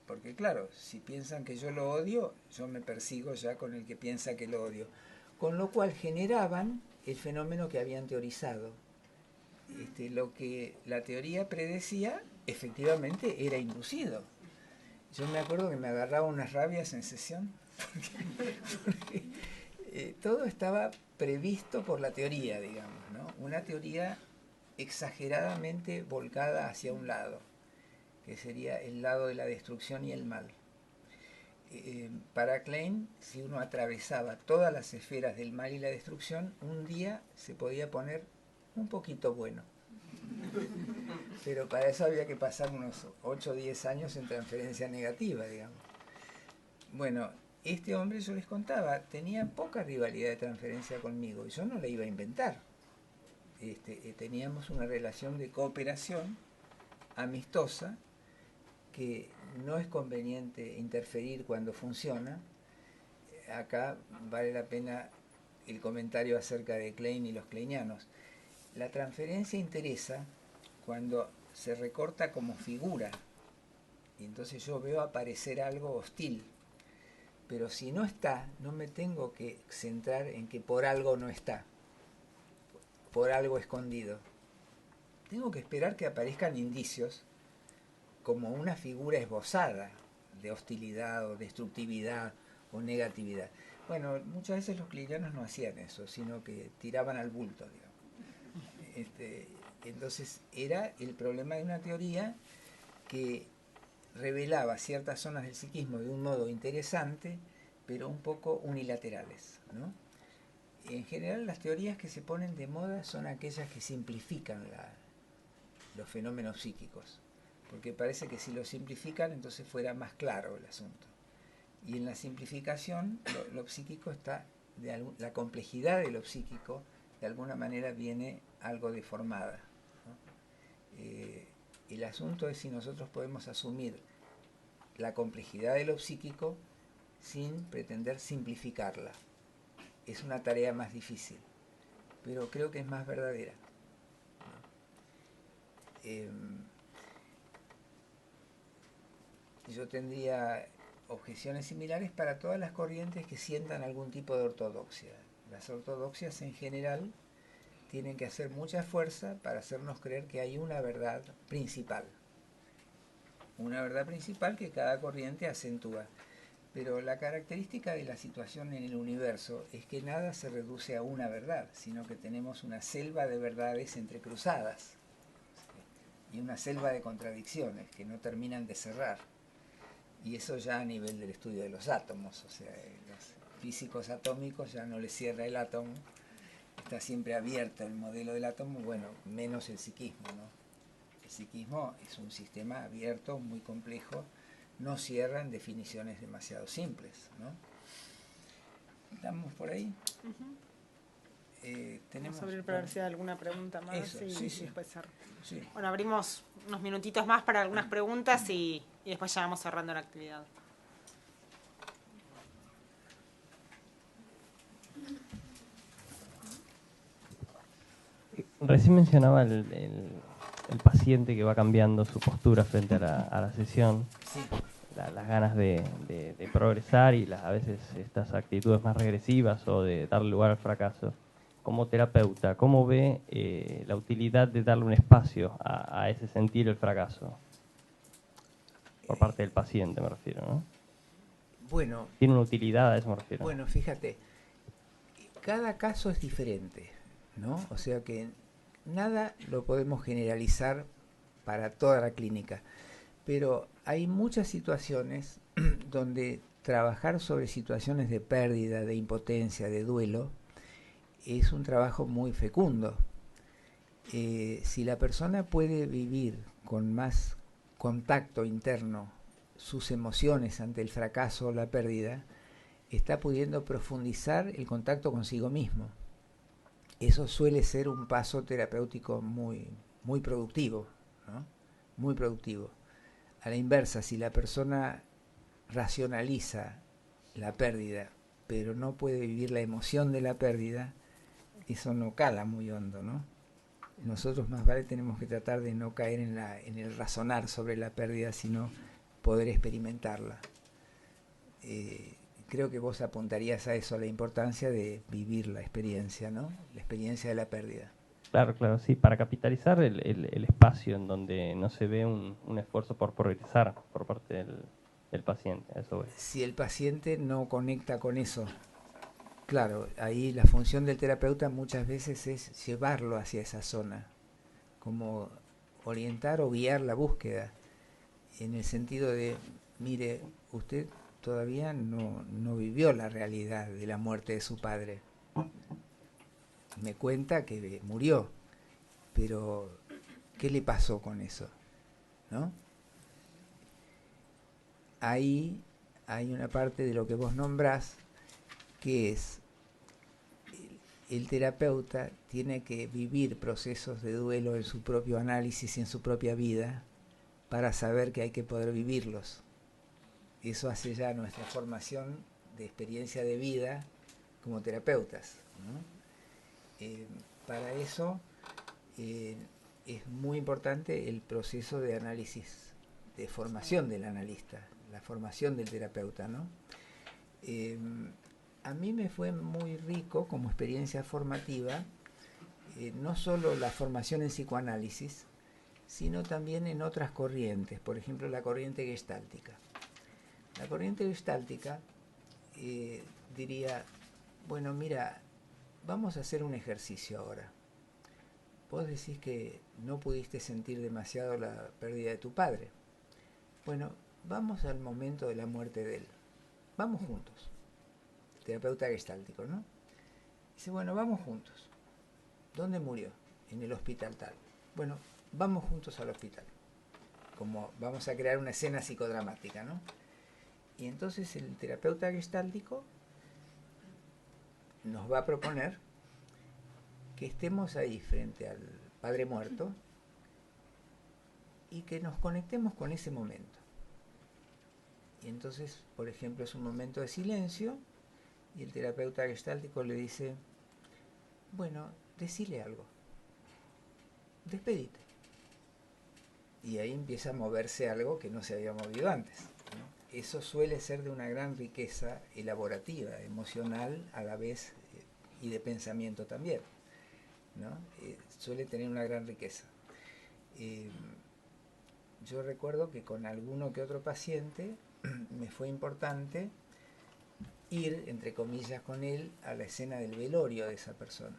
Porque claro, si piensan que yo lo odio, yo me persigo ya con el que piensa que lo odio. Con lo cual generaban el fenómeno que habían teorizado. Lo que la teoría predecía, efectivamente era inducido. Yo me acuerdo que me agarraba unas rabias en sesión, porque todo estaba previsto por la teoría, digamos, ¿no? Una teoría exageradamente volcada hacia un lado, que sería el lado de la destrucción y el mal. Para Klein, si uno atravesaba todas las esferas del mal y la destrucción, un día se podía poner un poquito bueno. Pero para eso había que pasar unos 8 o 10 años en transferencia negativa, digamos. Bueno, este hombre, yo les contaba, tenía poca rivalidad de transferencia conmigo, y yo no la iba a inventar. Teníamos una relación de cooperación amistosa, que no es conveniente interferir cuando funciona. Acá vale la pena el comentario acerca de Klein y los kleinianos. La transferencia interesa cuando se recorta como figura, y entonces yo veo aparecer algo hostil. Pero si no está, no me tengo que centrar en que por algo no está, por algo escondido. Tengo que esperar que aparezcan indicios como una figura esbozada de hostilidad o destructividad o negatividad. Bueno, muchas veces los kleinianos no hacían eso, sino que tiraban al bulto, digamos. Entonces era el problema de una teoría que revelaba ciertas zonas del psiquismo de un modo interesante, pero un poco unilaterales, ¿no? En general, las teorías que se ponen de moda son aquellas que simplifican los fenómenos psíquicos, porque parece que si lo simplifican, entonces fuera más claro el asunto. Y en la simplificación, lo psíquico está, la complejidad de lo psíquico, de alguna manera viene algo deformada, ¿no? El asunto es si nosotros podemos asumir la complejidad de lo psíquico sin pretender simplificarla. Es una tarea más difícil, pero creo que es más verdadera. Yo tendría objeciones similares para todas las corrientes que sientan algún tipo de ortodoxia. Las ortodoxias en general tienen que hacer mucha fuerza para hacernos creer que hay una verdad principal. Una verdad principal que cada corriente acentúa. Pero la característica de la situación en el universo es que nada se reduce a una verdad, sino que tenemos una selva de verdades entrecruzadas y una selva de contradicciones que no terminan de cerrar. Y eso ya a nivel del estudio de los átomos, o sea, los físicos atómicos ya no les cierra el átomo, está siempre abierto el modelo del átomo, bueno, menos el psiquismo, ¿no? El psiquismo es un sistema abierto, muy complejo, no cierra en definiciones demasiado simples, ¿no? ¿Estamos por ahí? Tenemos, vamos a abrir para ver si hay alguna pregunta más. Eso, y sí. después cerrar. Sí. Bueno, abrimos unos minutitos más para algunas preguntas y después ya vamos cerrando la actividad. Recién mencionaba el paciente que va cambiando su postura frente a la sesión, Sí. las ganas de progresar y a veces estas actitudes más regresivas o de darle lugar al fracaso. Como terapeuta, ¿cómo ve la utilidad de darle un espacio a ese sentir el fracaso? Por parte del paciente, me refiero, ¿no? Bueno. ¿Tiene una utilidad? A eso me refiero. Bueno, fíjate, cada caso es diferente, ¿no? O sea que nada lo podemos generalizar para toda la clínica, pero hay muchas situaciones donde trabajar sobre situaciones de pérdida, de impotencia, de duelo, es un trabajo muy fecundo. Si la persona puede vivir con más contacto interno sus emociones ante el fracaso o la pérdida, está pudiendo profundizar el contacto consigo mismo. Eso suele ser un paso terapéutico muy, muy productivo, ¿no? Muy productivo. A la inversa, si la persona racionaliza la pérdida, pero no puede vivir la emoción de la pérdida, eso no cala muy hondo, ¿no? Nosotros más vale tenemos que tratar de no caer en el razonar sobre la pérdida, sino poder experimentarla. Creo que vos apuntarías a eso, a la importancia de vivir la experiencia, ¿no? La experiencia de la pérdida. Claro, claro, sí, para capitalizar el espacio en donde no se ve un esfuerzo por progresar por parte del paciente, eso es. Si el paciente no conecta con eso, claro, ahí la función del terapeuta muchas veces es llevarlo hacia esa zona, como orientar o guiar la búsqueda, en el sentido de, mire, usted todavía no vivió la realidad de la muerte de su padre. Me cuenta que murió, pero ¿qué le pasó con eso? ¿No? Ahí hay una parte de lo que vos nombrás, que es el terapeuta tiene que vivir procesos de duelo en su propio análisis y en su propia vida para saber que hay que poder vivirlos. Eso hace ya nuestra formación de experiencia de vida como terapeutas, ¿no? Para eso es muy importante el proceso de análisis, de formación del analista, la formación del terapeuta, ¿no? A mí me fue muy rico como experiencia formativa, no solo la formación en psicoanálisis, sino también en otras corrientes, por ejemplo la corriente gestáltica. La corriente gestáltica diría, bueno, mira, vamos a hacer un ejercicio ahora. Vos decís que no pudiste sentir demasiado la pérdida de tu padre. Bueno, vamos al momento de la muerte de él. Vamos juntos. Terapeuta gestáltico, ¿no? Dice, bueno, vamos juntos. ¿Dónde murió? En el hospital tal. Bueno, vamos juntos al hospital. Como vamos a crear una escena psicodramática, ¿no? Y entonces el terapeuta gestáltico nos va a proponer que estemos ahí frente al padre muerto y que nos conectemos con ese momento. Y entonces, por ejemplo, es un momento de silencio y el terapeuta gestáltico le dice, bueno, decile algo, despedite. Y ahí empieza a moverse algo que no se había movido antes, ¿no? eso suele ser de una gran riqueza elaborativa, emocional a la vez, y de pensamiento también, ¿no? Suele tener una gran riqueza. Yo recuerdo que con alguno que otro paciente me fue importante ir, entre comillas, con él a la escena del velorio de esa persona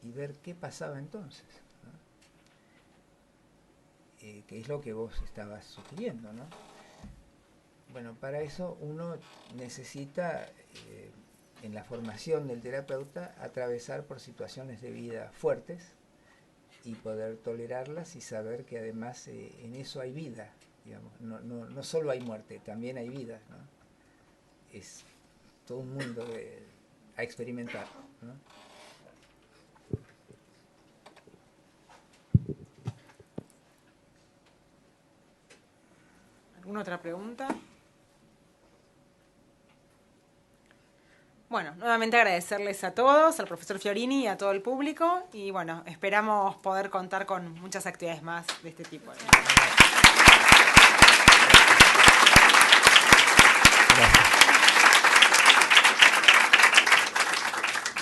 y ver qué pasaba entonces, ¿no? Que es lo que vos estabas sugiriendo, ¿no? Bueno, para eso uno necesita, en la formación del terapeuta, atravesar por situaciones de vida fuertes y poder tolerarlas y saber que además en eso hay vida, digamos. No solo hay muerte, también hay vida, ¿no? Es todo un mundo a experimentar, ¿no? ¿Alguna otra pregunta? Bueno, nuevamente agradecerles a todos, al profesor Fiorini y a todo el público. Y bueno, esperamos poder contar con muchas actividades más de este tipo.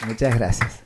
Muchas gracias.